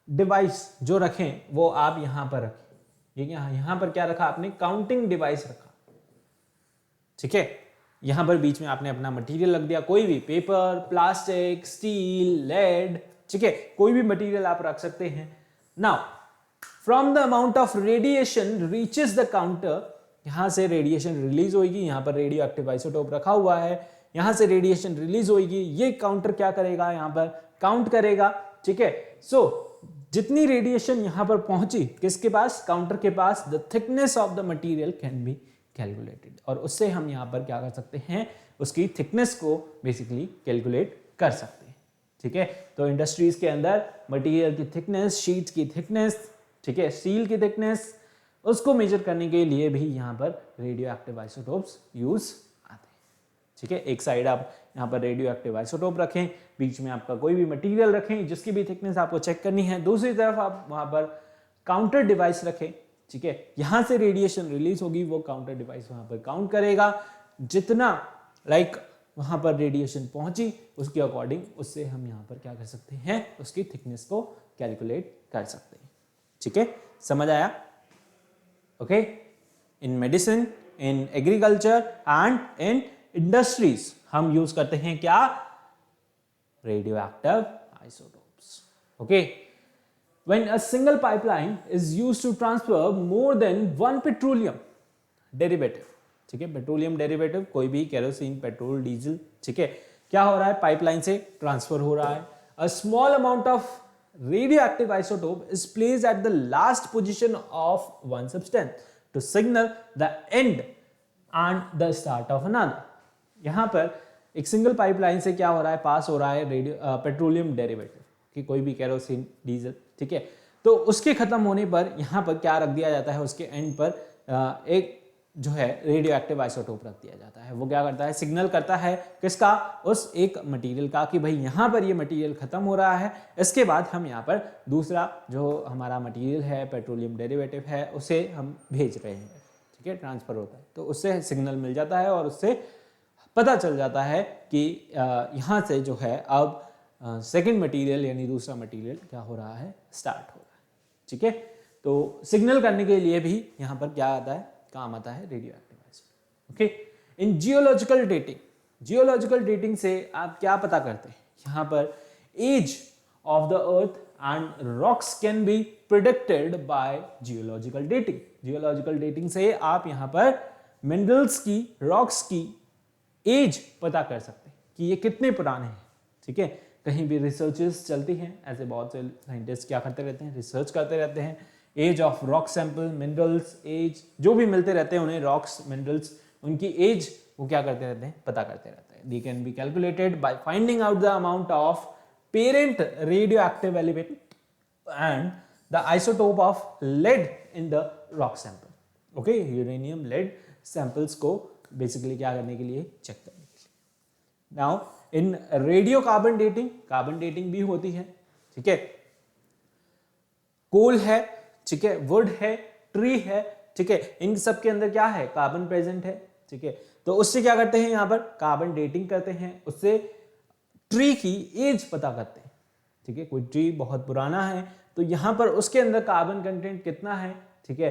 device जो रखें वो आप यहां पर रखें। ये यहां पर क्या रखा आपने, काउंटिंग डिवाइस रखा, ठीक है। यहां पर बीच में आपने अपना मटेरियल रख दिया, कोई भी पेपर, प्लास्टिक, स्टील, लेड, ठीक है, कोई भी मटेरियल आप रख सकते हैं। Now from the amount of radiation reaches the counter, यहां से रेडिएशन रिलीज होगी, यहां पर रेडियो एक्टिव आइसोटोप रखा हुआ है, यहां से रेडिएशन रिलीज होगी, ये काउंटर क्या करेगा, यहां पर काउंट करेगा, ठीक है। सो जितनी रेडिएशन यहां पर पहुंची किसके पास, काउंटर के पास, the thickness of the material can be calculated, और उससे हम यहाँ पर क्या कर सकते हैं, उसकी थिकनेस को बेसिकली कैलकुलेट कर सकते हैं। ठीक है, तो इंडस्ट्रीज के अंदर मटेरियल की थिकनेस, शीट्स की थिकनेस, ठीक है, स्टील की थिकनेस, उसको मेजर करने के लिए भी यहाँ पर रेडियो एक्टिव आइसोटोप्स यूज आते हैं। ठीक है, एक साइड आप यहाँ पर रेडियो एक्टिव आइसोटोप रखें, बीच में आपका कोई भी मटेरियल रखें जिसकी भी थिकनेस आपको चेक करनी है, दूसरी तरफ आप वहाँ पर काउंटर डिवाइस रखें। ठीक है, यहाँ से रेडिएशन रिलीज होगी, वो काउंटर डिवाइस वहाँ पर काउंट करेगा, जितना वहाँ पर रेडिएशन पहुंची उसके अकॉर्डिंग उससे हम यहाँ पर क्या कर सकते हैं, उसकी थिकनेस को कैलकुलेट कर सकते हैं। ठीक है, समझ आया? Okay, in medicine, in agriculture and in industries हम यूज करते हैं क्या, radio active isotopes. Okay, when a single pipeline is used to transfer more than one petroleum derivative, ठीक है, पेट्रोलियम डेरिवेटिव कोई भी, केरोसिन, पेट्रोल, डीजल, ठीक है, क्या हो रहा है, पाइपलाइन से ट्रांसफर हो रहा है। A small amount of radio active isotope is placed at the last position of one substance to signal the end and the start of another. यहां पर एक सिंगल पाइपलाइन से क्या हो रहा है, पास हो रहा है रेडियो पेट्रोलियम डेरिवेटिव कि कोई भी, केरोसिन, डीजल, ठीक है, तो उसके खत्म होने पर यहां पर क्या रख दिया जाता है, उसके एंड पर एक जो है रेडियो एक्टिव आइसोटोप रख दिया जाता है। वो क्या करता है, सिग्नल करता है किसका, उस एक मटेरियल का, कि भाई यहाँ पर ये मटेरियल खत्म हो रहा है, इसके बाद हम यहाँ पर दूसरा जो हमारा मटेरियल है, पेट्रोलियम डेरिवेटिव है, उसे हम भेज रहे हैं। ठीक है, ट्रांसफर होता है, तो उससे सिग्नल मिल जाता है और उससे पता चल जाता है कि यहाँ से जो है अब सेकेंड मटेरियल यानी दूसरा मटेरियल क्या हो रहा है, स्टार्ट हो रहा है। ठीक है, तो सिग्नल करने के लिए भी यहाँ पर क्या आता है, काम आता है radioactive isotope. Okay, in geological dating, geological dating से आप क्या पता करते हैं, यहाँ पर age of the earth and rocks can be predicted by geological dating. Geological dating से आप यहाँ पर मिनरल्स की, रॉक्स की एज पता कर सकते हैं कि ये कितने पुराने हैं। ठीक है, कहीं भी रिसर्चेस चलती हैं, ऐसे बहुत से साइंटिस्ट क्या करते रहते हैं, रिसर्च करते रहते हैं, age of rock sample, minerals, age जो भी मिलते रहते हैं उन्हें, रॉक्स, मिनरल्स, उनकी एज वो क्या करते रहते हैं, पता करते रहते हैं। They can be calculated by finding out the amount of parent radioactive element and the isotope of lead in the rock sample. Okay, uranium, lead samples को बेसिकली क्या करने के लिए, चेक करने के लिए। Now in radiocarbon dating, carbon dating भी होती है। ठीक है, कोल है, ठीक है, वुड है, ट्री है, ठीक है, इन सब के अंदर क्या है, कार्बन प्रेजेंट है। ठीक है, तो उससे क्या करते हैं, यहां पर कार्बन डेटिंग करते हैं, उससे ट्री की एज पता करते हैं। ठीक है, कोई ट्री बहुत पुराना है तो यहां पर उसके अंदर कार्बन कंटेंट कितना है, ठीक है,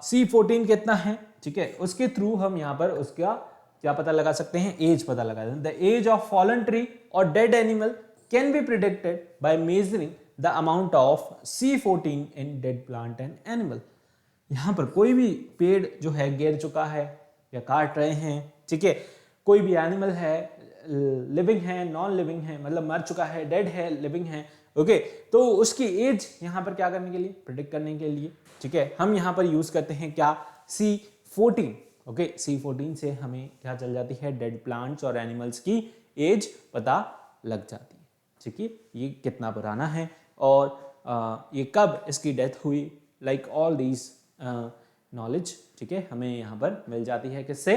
C14 कितना है, ठीक है, उसके थ्रू हम यहां पर उसका क्या पता लगा सकते हैं, एज पता लगा सकते हैं। The age of fallen tree और dead animal can be predicted by measuring the amount of C14 in dead plant and animal. यहां पर कोई भी पेड़ जो है गिर चुका है या काट रहे हैं, ठीक है, कोई भी एनिमल है, लिविंग है, नॉन लिविंग है, मतलब मर चुका है, डेड है, लिविंग है, ओके, तो उसकी एज यहां पर क्या करने के लिए, प्रिडिक्ट करने के लिए, ठीक है, हम यहां पर यूज करते हैं क्या, C14। ओके, C14 से हमें क्या चल जाती है, डेड प्लांट्स और एनिमल्स की एज पता लग जाती है। ठीक है, ये कितना पुराना है और ये कब इसकी डेथ हुई, लाइक ऑल दीज नॉलेज, ठीक है, हमें यहां पर मिल जाती है किससे,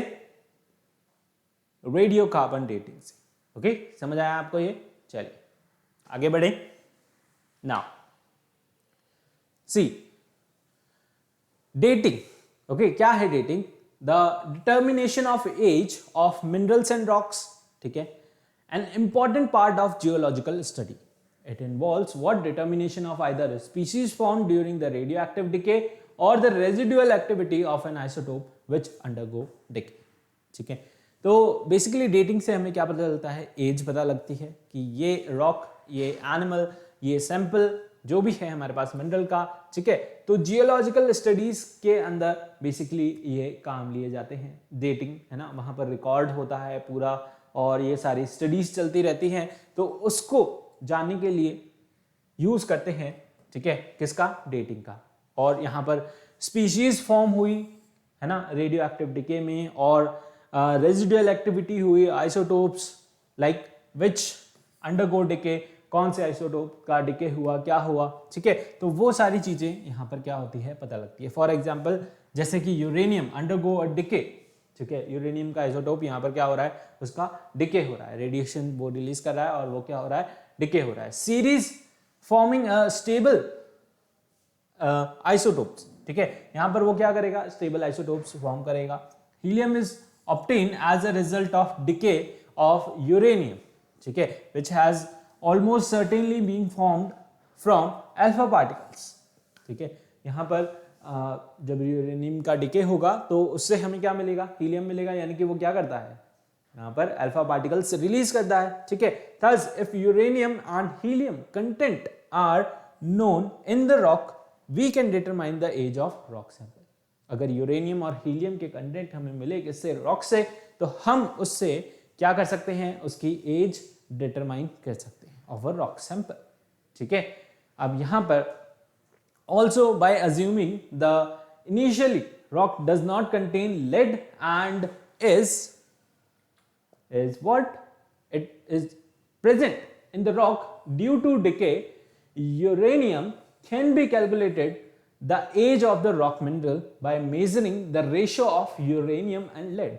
रेडियो कार्बन डेटिंग से। ओके, समझ आया आपको ये? चलिए आगे बढ़े। Now see dating. ओके, क्या है dating? The determination of age of minerals and rocks, ठीक है, an important part of geological study. It involves what determination of either a species formed during the radioactive decay or the residual activity of an isotope which undergo decay. ठीक है, तो basically dating से हमें क्या पता चलता है, as पता लगती है कि ये रॉक, ये एनिमल, ये सैंपल जो भी है हमारे पास मिनरल का, ठीक है, तो जियोलॉजिकल स्टडीज के अंदर बेसिकली ये काम लिए जाते हैं, डेटिंग है ना, वहां पर रिकॉर्ड होता है पूरा और ये सारी स्टडीज चलती रहती हैं, तो उसको जानने के लिए यूज करते हैं, ठीक है, किसका, डेटिंग का। और यहां पर स्पीशीज फॉर्म हुई, है ना, रेडियो एक्टिव डिके में, और रेजिडुअल एक्टिविटी हुई isotopes like which undergo decay, कौन से आइसोटोप का डिके हुआ, क्या हुआ, ठीक है। तो वो सारी चीजें यहाँ पर क्या होती है पता लगती है। फॉर एग्जाम्पल जैसे कि यूरेनियम अंडरगो अ डिके, ठीक है, यूरेनियम का आइसोटोप यहाँ पर क्या हो रहा है, उसका डिके हो रहा है, रेडिएशन वो रिलीज कर रहा है और वो क्या हो रहा है, डिके हो रहा है। सीरीज फॉर्मिंग स्टेबल आइसोटोप्स, ठीक है, यहां पर वो क्या करेगा, स्टेबल आइसोटोप्स फॉर्म करेगा। Helium is obtain as a result of decay of uranium, ठीक है, which has almost certainly being formed from alpha particles, ठीक है। यहां पर जब यूरेनियम का डिके होगा तो उससे हमें क्या मिलेगा, हीलियम मिलेगा, यानी कि वो क्या करता है, यहाँ पर अल्फा पार्टिकल्स रिलीज करता है, ठीक है। Thus if uranium and helium content are known in the rock we can determine the age of rock sample. अगर यूरेनियम और हीलियम के कंटेंट हमें मिले किससे, रॉक से, तो हम उससे क्या कर सकते हैं, उसकी एज डिटरमाइन कर सकते हैं ऑफ अ रॉक सैंपल, ठीक है। अब यहां पर also by assuming the initially rock does not contain lead and is what it is present in the rock due to decay, uranium can be calculated the age of the rock mineral by measuring the ratio of uranium and lead,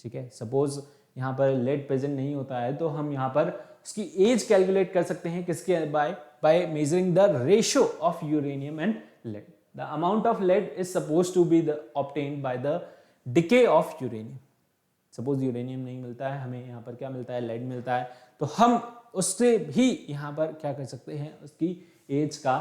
ठीक है। Suppose यहाँ पर lead present नहीं होता है तो हम यहाँ पर उसकी एज कैलकुलेट कर सकते हैं किसके, by measuring the ratio of uranium and lead. The amount of lead is suppose to be obtained by the decay of uranium. Suppose uranium नहीं मिलता है, हमें यहाँ पर क्या मिलता है, लेड मिलता है, तो हम उससे भी यहाँ पर क्या कर सकते हैं, उसकी एज का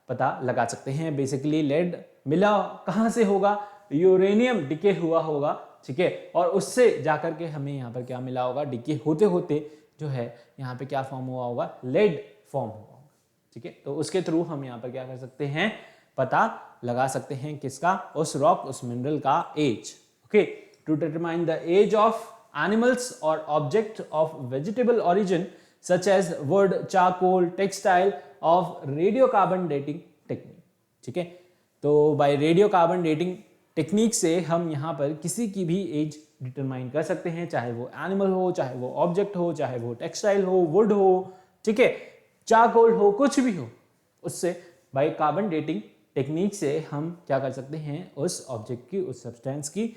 पता लगा सकते हैं। बेसिकली लेड मिला कहाँ से होगा, यूरेनियम डिके हुआ होगा, ठीक है, और उससे जाकर के हमें यहाँ पर क्या मिला होगा, डिके होते होते जो है यहाँ पे क्या फॉर्म हुआ होगा, लेड फॉर्म हुआ होगा, ठीक है। तो उसके थ्रू हम यहाँ पर क्या कर सकते हैं, पता लगा सकते हैं किसका, उस रॉक, उस मिनरल का age, okay. To determine the age of animals or object of vegetable origin such as wood, charcoal, textile of radiocarbon dating technique, ठीक है। तो by radiocarbon dating टेक्निक से हम यहाँ पर किसी की भी एज डिटरमाइन कर सकते हैं, चाहे वो एनिमल हो, चाहे वो ऑब्जेक्ट हो, चाहे वो टेक्सटाइल हो, वुड हो, ठीक है, चारकोल हो, कुछ भी हो, उससे बाय कार्बन डेटिंग टेक्निक से हम क्या कर सकते हैं, उस ऑब्जेक्ट की, उस सब्सटेंस की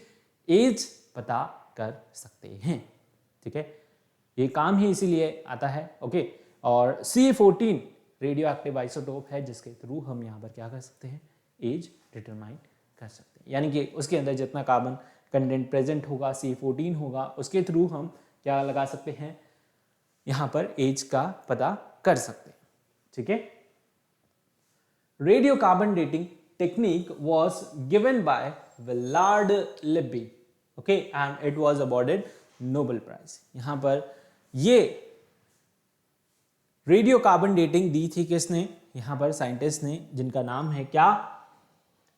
एज पता कर सकते हैं, ठीक है। ये काम ही इसीलिए आता है, ओके। और C14 रेडियो एक्टिव आइसोटोप है जिसके थ्रू हम यहाँ पर क्या कर सकते हैं, एज डिटरमाइन कर सकते हैं, यानी कि उसके अंदर जितना कार्बन कंटेंट प्रेजेंट होगा, C14 होगा, उसके थ्रू हम क्या लगा सकते हैं, यहाँ पर एज का पता कर सकते हैं, ठीक है। Radio carbon dating technique was given by Willard Libby, okay, and it was awarded Nobel Prize। यहाँ पर ये रेडियो कार्बन डेटिंग दी थी किसने, यहाँ पर साइंटिस्ट ने, जिनका नाम है क्या,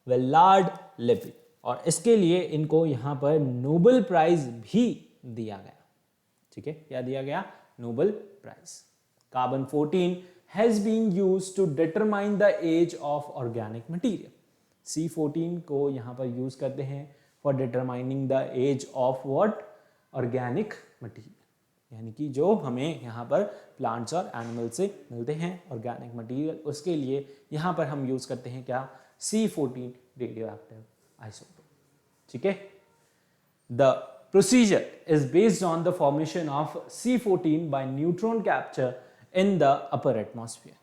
विलार्ड लिबी, और इसके लिए इनको यहाँ पर नोबेल प्राइज भी दिया गया, ठीक है। क्या दिया गया, Nobel prize. Carbon 14 has been used to determine the age of organic material। C14 को यहाँ पर यूज करते हैं for determining the age of what, organic material, यानी कि जो हमें यहाँ पर प्लांट्स और एनिमल से मिलते हैं ऑर्गेनिक मटेरियल, उसके लिए यहाँ पर हम यूज करते हैं क्या, C14 रेडियो एक्टिव आइसोटोप, ठीक है। The procedure is based on the formation of C14 by neutron capture in the upper atmosphere,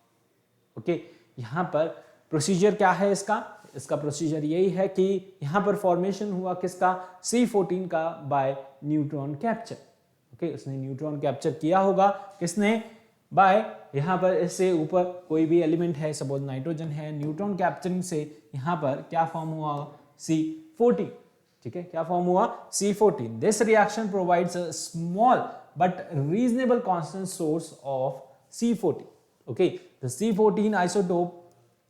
okay। यहाँ पर प्रोसीजर क्या है इसका प्रोसीजर यही है कि यहाँ पर फॉर्मेशन हुआ किसका, C14 का बाय न्यूट्रॉन कैप्चर, ओके। उसने न्यूट्रॉन कैप्चर किया होगा, किसने, बाय, यहाँ पर इससे ऊपर कोई भी एलिमेंट है, सपोज नाइट्रोजन है, न्यूट्रॉन कैप्चरिंग से यहाँ पर क्या फॉर्म हुआ, C14, ठीक है। क्या फॉर्म हुआ, C14। This reaction provides a small but reasonable constant source of C14, okay। The C14 isotope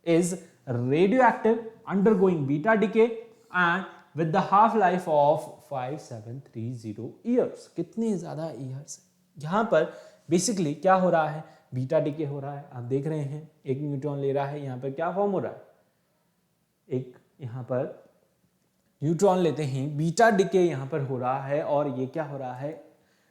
is radioactive, undergoing beta decay and with the half life of 5730 years। कितने ज्यादा years। यहाँ पर basically क्या हो रहा है, beta decay हो रहा है, आप देख रहे हैं, एक न्यूट्रॉन ले रहा है, यहाँ पर क्या फॉर्म हो रहा है, एक यहाँ पर न्यूट्रॉन लेते हैं, बीटा डिके यहाँ पर हो रहा है और ये क्या हो रहा है,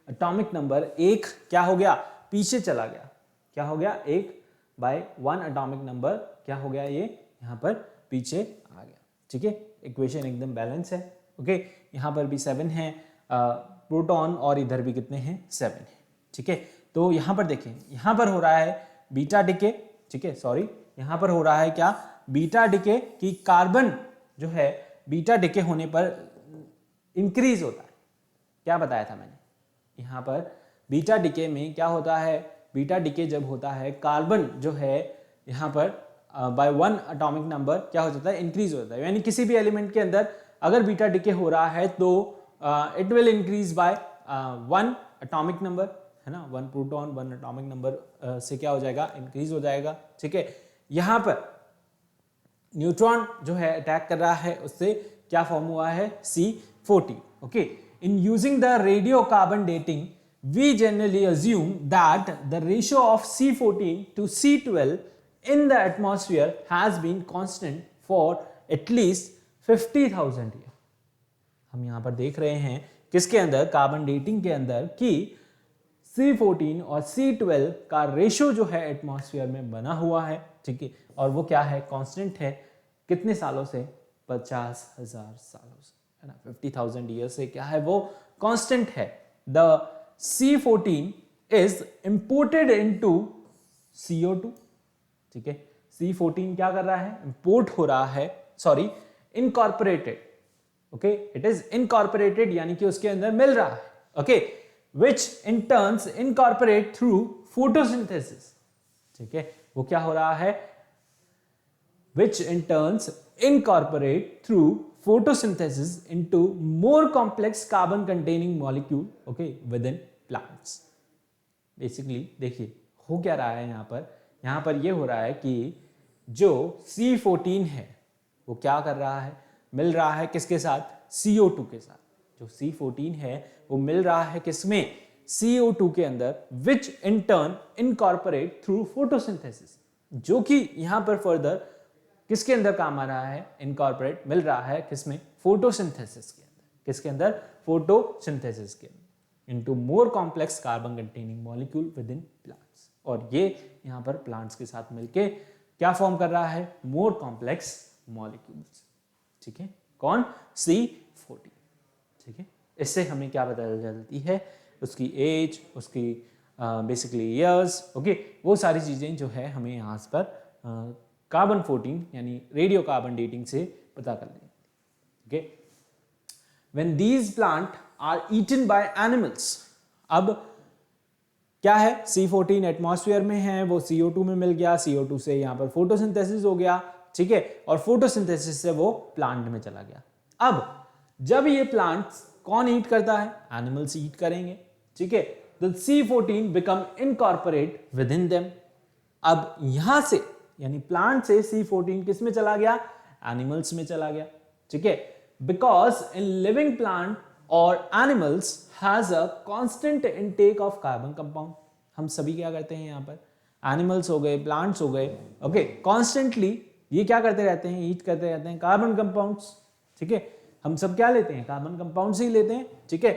एटॉमिक नंबर एक क्या हो गया, पीछे चला गया। क्या हो गया, 1/1 एटॉमिक नंबर क्या हो गया, ये यहाँ पर पीछे आ गया। ठीक है, इक्वेशन एकदम बैलेंस है। ओके, यहाँ पर भी 7 है प्रोटॉन और इधर भी कितने हैं, 7 है। ठीक है, तो यहाँ पर देखें, यहाँ पर हो रहा है बीटा डिके। ठीक है, सॉरी, यहाँ पर हो रहा है क्या, बीटा डिके की कार्बन जो है बीटा डिके होने पर इंक्रीज होता है। क्या बताया था मैंने, यहाँ पर बीटा डिके में क्या होता है, बीटा डिके जब होता है कार्बन जो है यहाँ पर बाय 1 एटॉमिक नंबर क्या हो जाता है, इंक्रीज होता है। यानी किसी भी एलिमेंट के अंदर अगर बीटा डिके हो रहा है तो it will increase by 1 atomic number, है ना, 1 प्रोटॉन 1 एटॉमिक नंबर से क्या हो जाएगा, इंक्रीज हो जाएगा। ठीक है, यहाँ पर न्यूट्रॉन जो है अटैक कर रहा है, उससे क्या फॉर्म हुआ है, C14। Okay, in using the radio carbon dating we generally assume that the ratio of C14 to C12 in the atmosphere has been constant for at least 50,000 years। हम यहाँ पर देख रहे हैं किसके अंदर, कार्बन डेटिंग के अंदर, कि C14 और C12 का रेशो जो है एटमॉस्फेयर में बना हुआ है। ठीक है, और वो क्या है, कांस्टेंट है। कितने सालों से, 50,000 सालों से, है ना, 50,000 ईयर से क्या है, वो कांस्टेंट है। The C14 is imported into CO2। ठीक है, C14 क्या कर रहा है, इंपोर्ट हो रहा है, sorry incorporated. Okay, it is incorporated यानी कि उसके अंदर मिल रहा है। Okay, which in turns incorporate through photosynthesis। ठीक है, वो क्या हो रहा है, which in turns incorporate through photosynthesis into more complex carbon containing molecule, okay, within plants। Basically देखिए हो क्या रहा है यहाँ पर ये हो रहा है कि जो C14 है वो क्या कर रहा है, मिल रहा है किसके साथ, CO2 के साथ। जो C14 है वो मिल रहा है किसमें, CO2 के अंदर, which in turn incorporate through photosynthesis, जो कि यहाँ पर फर्दर किसके अंदर काम आ रहा है, इनकॉर्पोरेट मिल रहा है किसमें, फोटोसिंथेसिस के अंदर। किसके अंदर, फोटोसिंथेसिस के अंदर, into more complex carbon containing molecule with in plants. और ये यहाँ पर प्लांट्स के साथ मिलके क्या फॉर्म कर रहा है, मोर कॉम्प्लेक्स मॉलिक्यूल्स। ठीक है, कौन, C14। ठीक है, इससे हमें क्या पता चलती है, उसकी एज, उसकी बेसिकली ईयर्स। ओके, वो सारी चीजें जो है हमें यहाँ पर कार्बन 14 यानी रेडियो कार्बन डेटिंग से पता कर लेंगे। Okay, when these plant are eaten by animals, अब क्या है, C14 एटमॉस्फेयर में है, वो CO2 में मिल गया, CO2 से यहाँ पर फोटोसिंथेसिस हो गया। ठीक है, और फोटोसिंथेसिस से वो प्लांट में चला गया। अब जब ये प्लांट्स कौन ईट करता है, एनिमल्स ईट करेंगे। ठीक है, तो C14 become incorporate with in them. अब यहां से यानी प्लांट से C14 किस में चला गया, एनिमल्स में चला गया। ठीक है, बिकॉज इन लिविंग प्लांट और animals has a constant intake of carbon compound. हम सभी क्या करते हैं यहाँ पर, एनिमल्स हो गए, प्लांट्स हो गए, ओके, कॉन्स्टेंटली ये क्या करते रहते हैं, ईट करते रहते हैं कार्बन कंपाउंड्स। ठीक है, हम सब क्या लेते हैं, कार्बन कंपाउंड्स ही लेते हैं। ठीक है,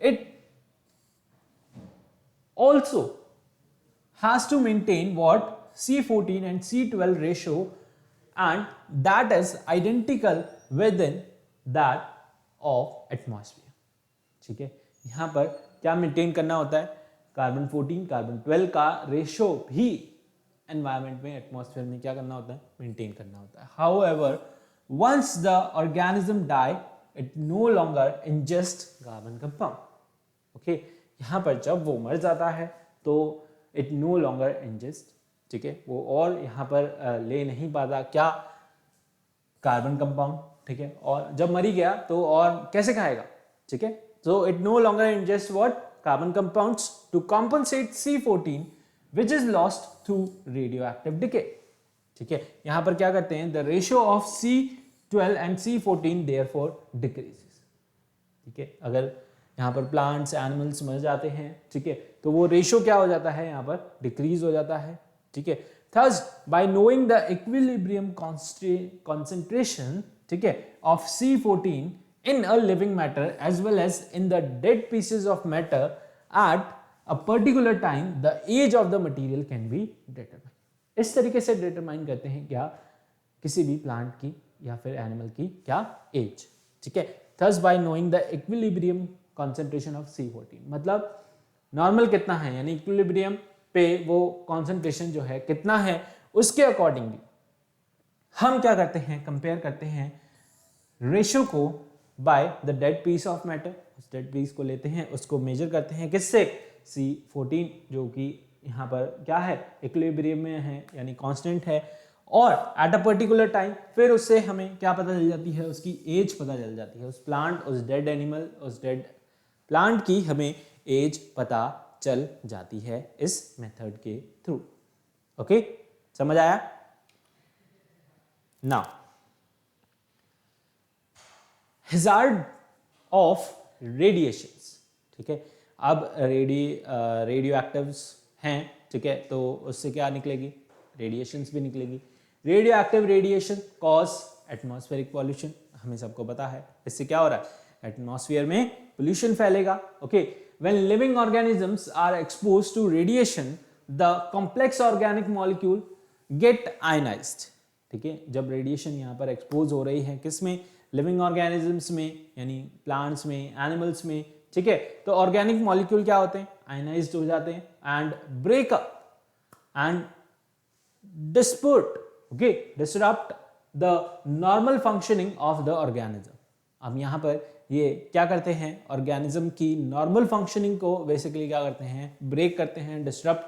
it also has to maintain what, C14 and C12 ratio, and that is identical within that of atmosphere। ठीक है, यहां पर क्या मेंटेन करना होता है, कार्बन 14 कार्बन 12 का रेशो भी एनवायरमेंट में, एटमॉस्फेयर में क्या करना होता है, मेंटेन करना होता है। However, once the organism die, it no longer ingest carbon compound। Okay, यहां पर जब वो मर जाता है तो it no longer ingest, ठीक है, वो और यहाँ पर ले नहीं पाता क्या, कार्बन कंपाउंड। ठीक है, और जब मरी गया तो और कैसे खाएगा। ठीक है, so it no longer ingests what, carbon compounds to compensate C14 which is lost through radioactive decay। ठीक है, यहाँ पर क्या करते हैं, the ratio of C12 and C14 therefore decreases। ठीक है, अगर यहाँ पर प्लांट्स एनिमल्स मर जाते हैं, ठीक है, तो वो रेशो क्या हो जाता है, यहाँ पर डिक्रीज हो जाता है। ठीक है, thus by knowing the equilibrium concentration ठीक है, of C14 in a living matter as well as in the dead pieces of matter at a particular time, the age of the material can be determined. इस तरीके से determine करते हैं क्या, किसी भी प्लांट की या फिर एनिमल की क्या एज, ठीक है। Thus by knowing the equilibrium concentration of C14, मतलब नॉर्मल कितना है, यानी इक्विलिब्रियम पे वो कॉन्सेंट्रेशन जो है कितना है, उसके अकॉर्डिंगली हम क्या करते हैं, कंपेयर करते हैं रेशियो को by the dead piece of matter. उस डेड पीस को लेते हैं, उसको मेजर करते हैं किससे, C14, जो कि यहाँ पर क्या है, इक्विलिब्रियम में है यानी कांस्टेंट है, और एट अ पर्टिकुलर टाइम फिर उससे हमें क्या पता चल जाती है, उसकी एज पता चल जाती है, उस प्लांट, उस डेड एनिमल, उस डेड प्लांट की हमें एज पता चल जाती है इस मेथड के थ्रू। ओके, समझ आया? नाउ हैजार्ड ऑफ रेडिएशंस, ठीक है। अब रेडियो एक्टिव्स हैं, ठीक है, तो उससे क्या निकलेगी, रेडिएशंस भी निकलेगी। Radio active radiation cause atmospheric pollution, हमें सबको पता है। इससे क्या हो रहा है, एटमॉस्फेयर में पोल्यूशन फैलेगा। Okay, when living organisms are exposed to radiation the complex organic molecule get ionized, ठीक है। जब रेडिएशन यहाँ पर एक्सपोज हो रही है किसमें, लिविंग ऑर्गेनिजम्स में, यानी प्लांट्स में, एनिमल्स में, ठीक है, तो ऑर्गेनिक मॉलिक्यूल क्या होते हैं, आयनाइज्ड हो जाते हैं and break up and disturb the normal functioning of the organism. अब यहाँ पर ये क्या करते हैं, ऑर्गेनिज्म की नॉर्मल फंक्शनिंग को बेसिकली क्या करते हैं, ब्रेक करते हैं, डिस्टर्ब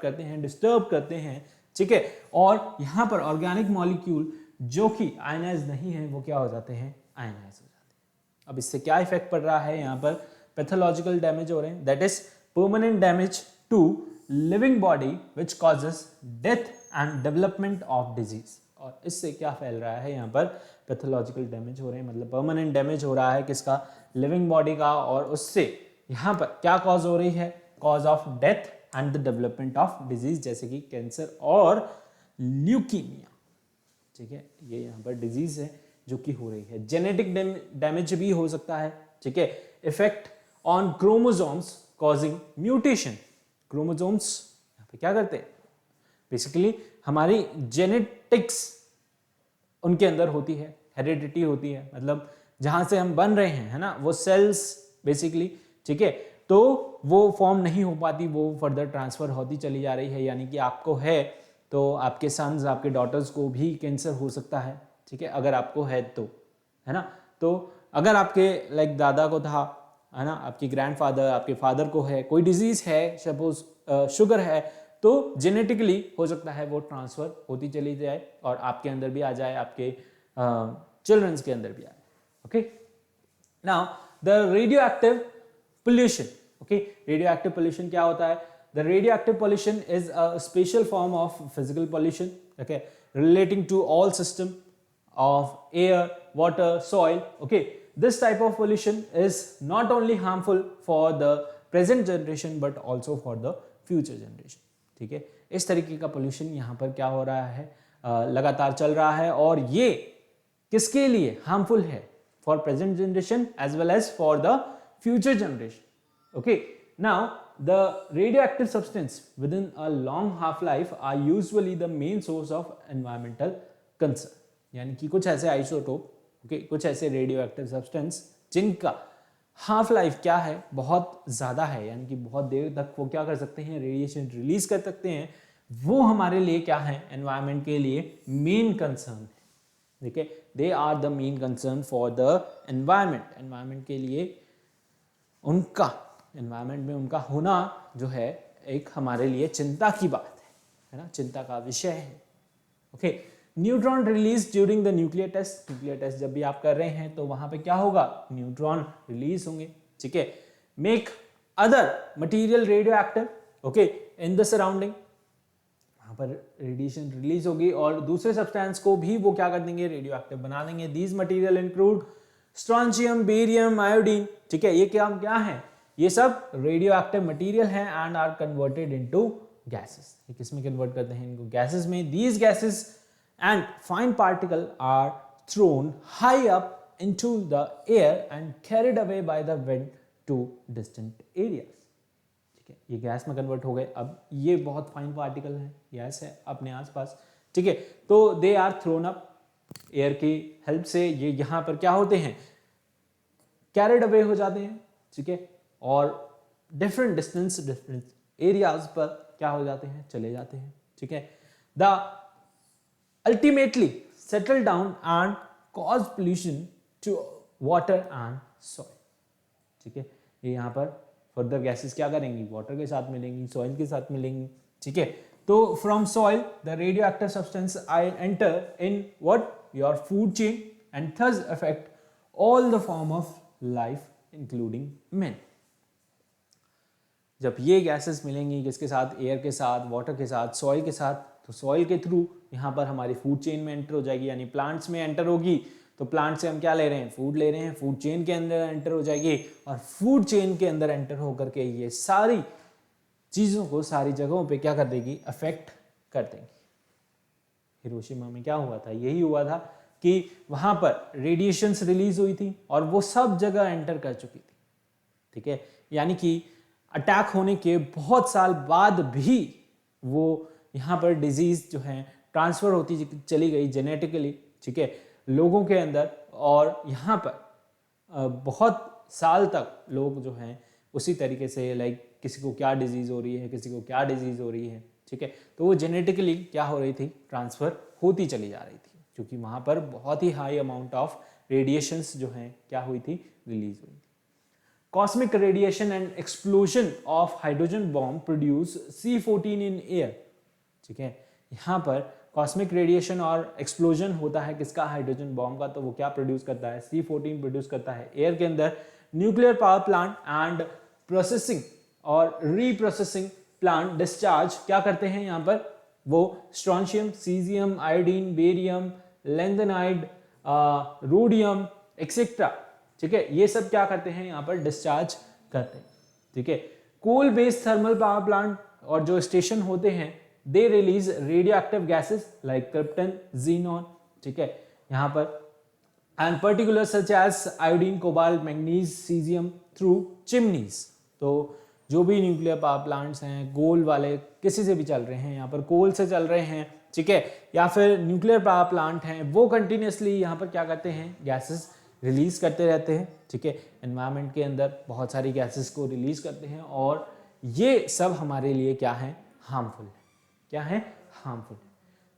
करते हैं, ठीक है। और यहाँ पर ऑर्गेनिक मॉलिक्यूल जो कि आयनाइज नहीं है वो क्या हो जाते हैं, आयनाइज हो जाते हैं। अब इससे क्या इफेक्ट पड़ रहा है, यहाँ पर पैथोलॉजिकल डैमेज हो रहे हैं, that is permanent damage to living body which causes death and development of disease. और इससे क्या फैल रहा है, यहाँ पर पैथोलॉजिकल डैमेज हो रहे हैं, मतलब परमानेंट डैमेज हो रहा है किसका, लिविंग बॉडी का, और उससे यहाँ पर क्या कॉज हो रही है, cause of death and the development of disease, जैसे कि कैंसर और ल्यूकीमिया, ठीक है। ये यहाँ पर डिजीज है जो कि हो रही है। जेनेटिक डैमेज भी हो सकता है, ठीक है। Effect on chromosomes causing mutation, chromosomes यहाँ पे क्या करते हैं, बेसिकली हमारी जेनेटिक्स उनके अंदर होती है, हेरिडिटी होती है, मतलब जहां से हम बन रहे हैं, है ना, वो सेल्स बेसिकली, ठीक है, तो वो फॉर्म नहीं हो पाती, वो फर्दर ट्रांसफर होती चली जा रही है। यानी कि आपको है तो आपके सन्स, आपके डॉटर्स को भी कैंसर हो सकता है, ठीक है, अगर आपको है तो, है ना। तो अगर आपके लाइक दादा को था, है ना, आपके ग्रैंडफादर, आपके फादर को है, कोई डिजीज है, सपोज शुगर है, तो जेनेटिकली हो सकता है वो ट्रांसफर होती चली जाए और आपके अंदर भी आ जाए, आपके चिल्ड्रंस के अंदर भी आए। Okay, now the radio active pollution. Okay, radio active pollution क्या होता है, the radio active pollution is a special form of physical pollution, okay, relating to all system of air, water, soil. Okay, this type of pollution is not only harmful for the present generation but also for the future generation. ठीक है, इस तरीके का pollution यहाँ पर क्या हो रहा है, लगातार चल रहा है, और ये किसके लिए हार्मफुल है, for present generation as well as for the future generation. Okay, now the radioactive substance within a long half life are usually the main source of environmental concern. यानी कि कुछ ऐसे आइसोटोप, ओके, कुछ ऐसे radio active substance जिनका half life क्या है, बहुत ज़्यादा है, यानी कि बहुत देर तक वो क्या कर सकते हैं, रेडिएशन रिलीज कर सकते हैं, वो हमारे लिए क्या है, एनवायरनमेंट के लिए मेन कंसर्न है। ठीक है, they are the main concern for the environment. Environment के लिए उनका, एनवायरनमेंट में उनका होना जो है एक हमारे लिए चिंता की बात है ना, चिंता का विषय है। Okay, neutron release during the nuclear test. Nuclear test जब भी आप कर रहे हैं तो वहां पे क्या होगा, न्यूट्रॉन रिलीज होंगे, ठीक है। Make other material radio active, okay, in the surrounding, वहां पर रेडिएशन रिलीज होगी और दूसरे सब्सटेंस को भी वो क्या कर देंगे, रेडियो एक्टिव बना देंगे। These material include strontium, barium, iodine, ठीक है, ये क्या है, ये सब रेडियो एक्टिव मटेरियल है and are converted into gases. किसमें कन्वर्ट करते हैं इनको, गैसेस में। These gases and fine particle are thrown high up into the air and carried away by the wind to distant areas. ठीक है, ये gas में कन्वर्ट हो गए. अब ये बहुत फाइन पार्टिकल है, गैस है अपने आसपास. ठीक है, तो they are thrown up, air की हेल्प से ये यहाँ पर क्या होते हैं, कैरिड अवे हो जाते हैं. ठीक है, और डिफरेंट डिस्टेंस डिफरेंट एरियाज पर क्या हो जाते हैं, चले जाते हैं. ठीक है, the ultimately settle down and cause pollution to water and soil. ठीक है, ये यहाँ पर फर्दर गैसेस क्या करेंगी, वाटर के साथ मिलेंगी, सॉइल के साथ मिलेंगी. ठीक है, तो from soil the radio active substance I enter in what your food chain and thus affect all the form of life including man. जब ये गैसेस मिलेंगी किसके साथ, एयर के साथ, वाटर के साथ, सॉइल के साथ, तो सॉइल के थ्रू यहाँ पर हमारी फूड चेन में एंटर हो जाएगी, यानी प्लांट्स में एंटर होगी. तो प्लांट से हम क्या ले रहे हैं, फूड ले रहे हैं, फूड चेन के अंदर एंटर हो जाएगी, और फूड चेन के अंदर एंटर होकर के ये सारी चीज़ों को सारी जगहों पे क्या कर देगी, अफेक्ट कर देंगी. हिरोशिमा में क्या हुआ था, यही हुआ था कि वहाँ पर रेडिएशंस रिलीज हुई थी और वो सब जगह एंटर कर चुकी थी. ठीक है, यानी कि अटैक होने के बहुत साल बाद भी वो यहाँ पर डिजीज जो है ट्रांसफर होती चली गई जेनेटिकली. ठीक है, लोगों के अंदर, और यहाँ पर बहुत साल तक लोग जो हैं उसी तरीके से लाइक किसी को क्या डिजीज हो रही है, किसी को क्या डिजीज हो रही है. ठीक है, तो वो जेनेटिकली क्या हो रही थी, ट्रांसफर होती चली जा रही थी, क्योंकि वहाँ पर बहुत ही हाई अमाउंट ऑफ रेडिएशंस जो हैं क्या हुई थी, रिलीज हुई थी. Cosmic radiation and explosion of hydrogen bomb produce C14 in air. ठीक है, यहाँ पर कॉस्मिक रेडिएशन और एक्सप्लोजन होता है किसका, हाइड्रोजन बॉम्ब का. तो वो क्या प्रोड्यूस करता है, C14 प्रोड्यूस करता है एयर के अंदर. Nuclear power plant and processing और रीप्रोसेसिंग प्लांट डिस्चार्ज क्या करते हैं यहाँ पर, वो strontium, caesium, iodine, barium, lanthanide, rhodium etcetera. ठीक है, ये सब क्या करते हैं यहाँ पर, डिस्चार्ज करते हैं. ठीक है, coal based thermal power plant और जो स्टेशन होते हैं they release radio active gases like krypton, xenon. ठीक है, यहाँ पर and particular such as iodine, cobalt, manganese, caesium through chimneys. तो जो भी न्यूक्लियर पावर प्लांट्स हैं, कोल वाले किसी से भी चल रहे हैं, यहाँ पर कोल से चल रहे हैं. ठीक है, या फिर न्यूक्लियर पावर प्लांट हैं, वो कंटिन्यूसली यहाँ पर क्या करते हैं, गैसेस रिलीज करते रहते हैं. ठीक है, एनवायरनमेंट के अंदर बहुत सारी गैसेस को रिलीज करते हैं, और ये सब हमारे लिए क्या है, हार्मफुल है. क्या है, harmful.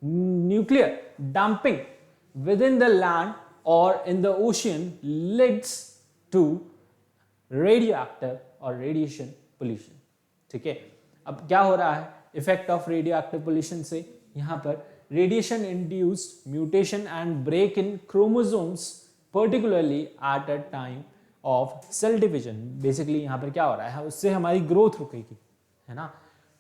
Nuclear dumping with in the land और in the ocean leads to radio active और रेडिएशन पोल्यूशन. ठीक है, अब क्या हो रहा है, effect of radio active pollution से यहाँ पर radiation induced mutation and break in chromosomes particularly at a time of cell division. Basically यहाँ पर क्या हो रहा है, उससे हमारी ग्रोथ रुकेगी, है ना.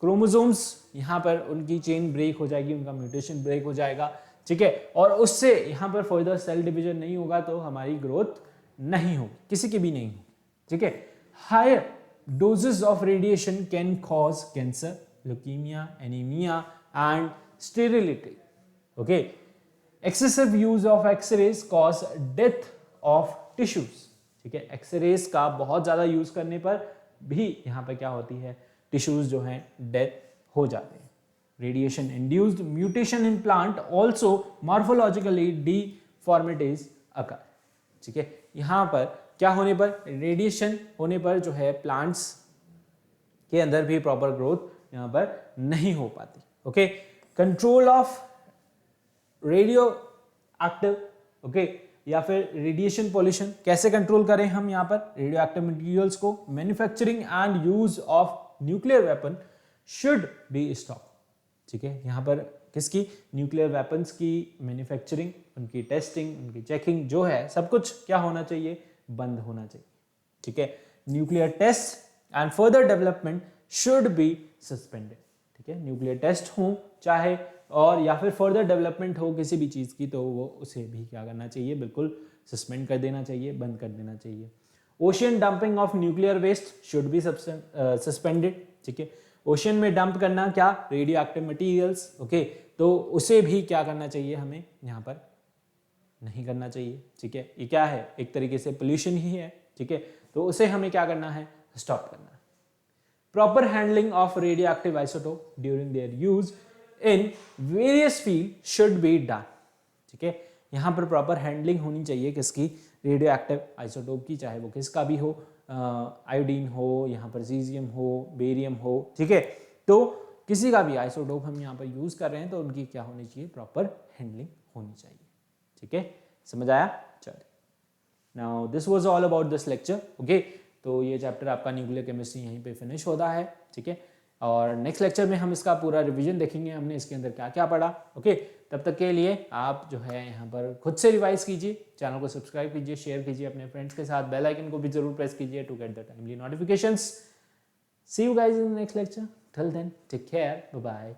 क्रोमोसोम्स यहाँ पर उनकी चेन ब्रेक हो जाएगी, उनका म्यूटेशन ब्रेक हो जाएगा. ठीक है, और उससे यहाँ पर फर्दर सेल डिवीजन नहीं होगा, तो हमारी ग्रोथ नहीं होगी, किसी की भी नहीं होगी. ठीक है, higher doses of radiation can cause cancer, leukaemia, anaemia and sterility. Okay, excessive use of x-rays cause death of tissues. ठीक है, एक्सरेज का बहुत ज्यादा यूज करने पर भी यहाँ पर क्या होती है, टिश्यूज जो हैं डेथ हो जाते हैं. Radiation induced mutation in plant also morphologically deformities occur. ठीक है, यहाँ पर क्या होने पर, रेडिएशन होने पर जो है प्लांट्स के अंदर भी प्रॉपर ग्रोथ यहाँ पर नहीं हो पाती. Okay, control of radio active, okay, या फिर रेडिएशन पॉल्यूशन कैसे कंट्रोल करें हम यहाँ पर, रेडियो एक्टिव मटेरियल्स को. Manufacturing and use of nuclear weapon should be stop. ठीक है, यहाँ पर किसकी, न्यूक्लियर वेपन्स की मैन्युफैक्चरिंग, उनकी टेस्टिंग, उनकी चेकिंग जो है सब कुछ क्या होना चाहिए, बंद होना चाहिए. ठीक है, nuclear test and further development should be suspended. ठीक है, न्यूक्लियर टेस्ट हो चाहे और या फिर फर्दर डेवलपमेंट हो किसी भी चीज़ की, तो वो उसे भी क्या करना चाहिए, बिल्कुल सस्पेंड कर देना चाहिए, बंद कर देना चाहिए. Ocean dumping of nuclear waste should be suspended. ठीक है, ओशियन में डंप करना क्या, रेडियो एक्टिव मटीरियल्स. ओके, तो उसे भी क्या करना चाहिए हमें यहाँ पर नहीं करना चाहिए, ठीक है। ये क्या है, एक तरीके से पोल्यूशन ही है, ठीक है। तो उसे हमें क्या करना है, स्टॉप करना है। Proper handling of radio active isotope during their use in various field should be done, ठीक है। यहाँ पर प्रॉपर हैंडलिंग होनी चाहिए किसकी, रेडियो एक्टिव आइसोटोप की, चाहे वो किसका भी हो, आयोडीन हो, यहाँ पर सीजियम हो, बेरियम हो, ठीक है। तो किसी का भी आइसोटोप हम यहाँ पर यूज कर रहे हैं तो उनकी क्या होनी चाहिए, प्रॉपर हैंडलिंग होनी चाहिए, ठीक है। समझ आया, चलिए। Now this was all about this lecture, okay. तो ये चैप्टर आपका न्यूक्लियर केमिस्ट्री यहीं पे फिनिश होता है, ठीक है। और नेक्स्ट लेक्चर में हम इसका पूरा रिवीजन देखेंगे, हमने इसके अंदर क्या क्या पढ़ा, ओके। तब तक के लिए आप जो है यहाँ पर खुद से रिवाइज कीजिए, चैनल को सब्सक्राइब कीजिए, शेयर कीजिए अपने फ्रेंड्स के साथ, बेल आइकन को भी जरूर प्रेस कीजिए to get the timely notifications. See you guys in the next lecture, till then take care, bye bye.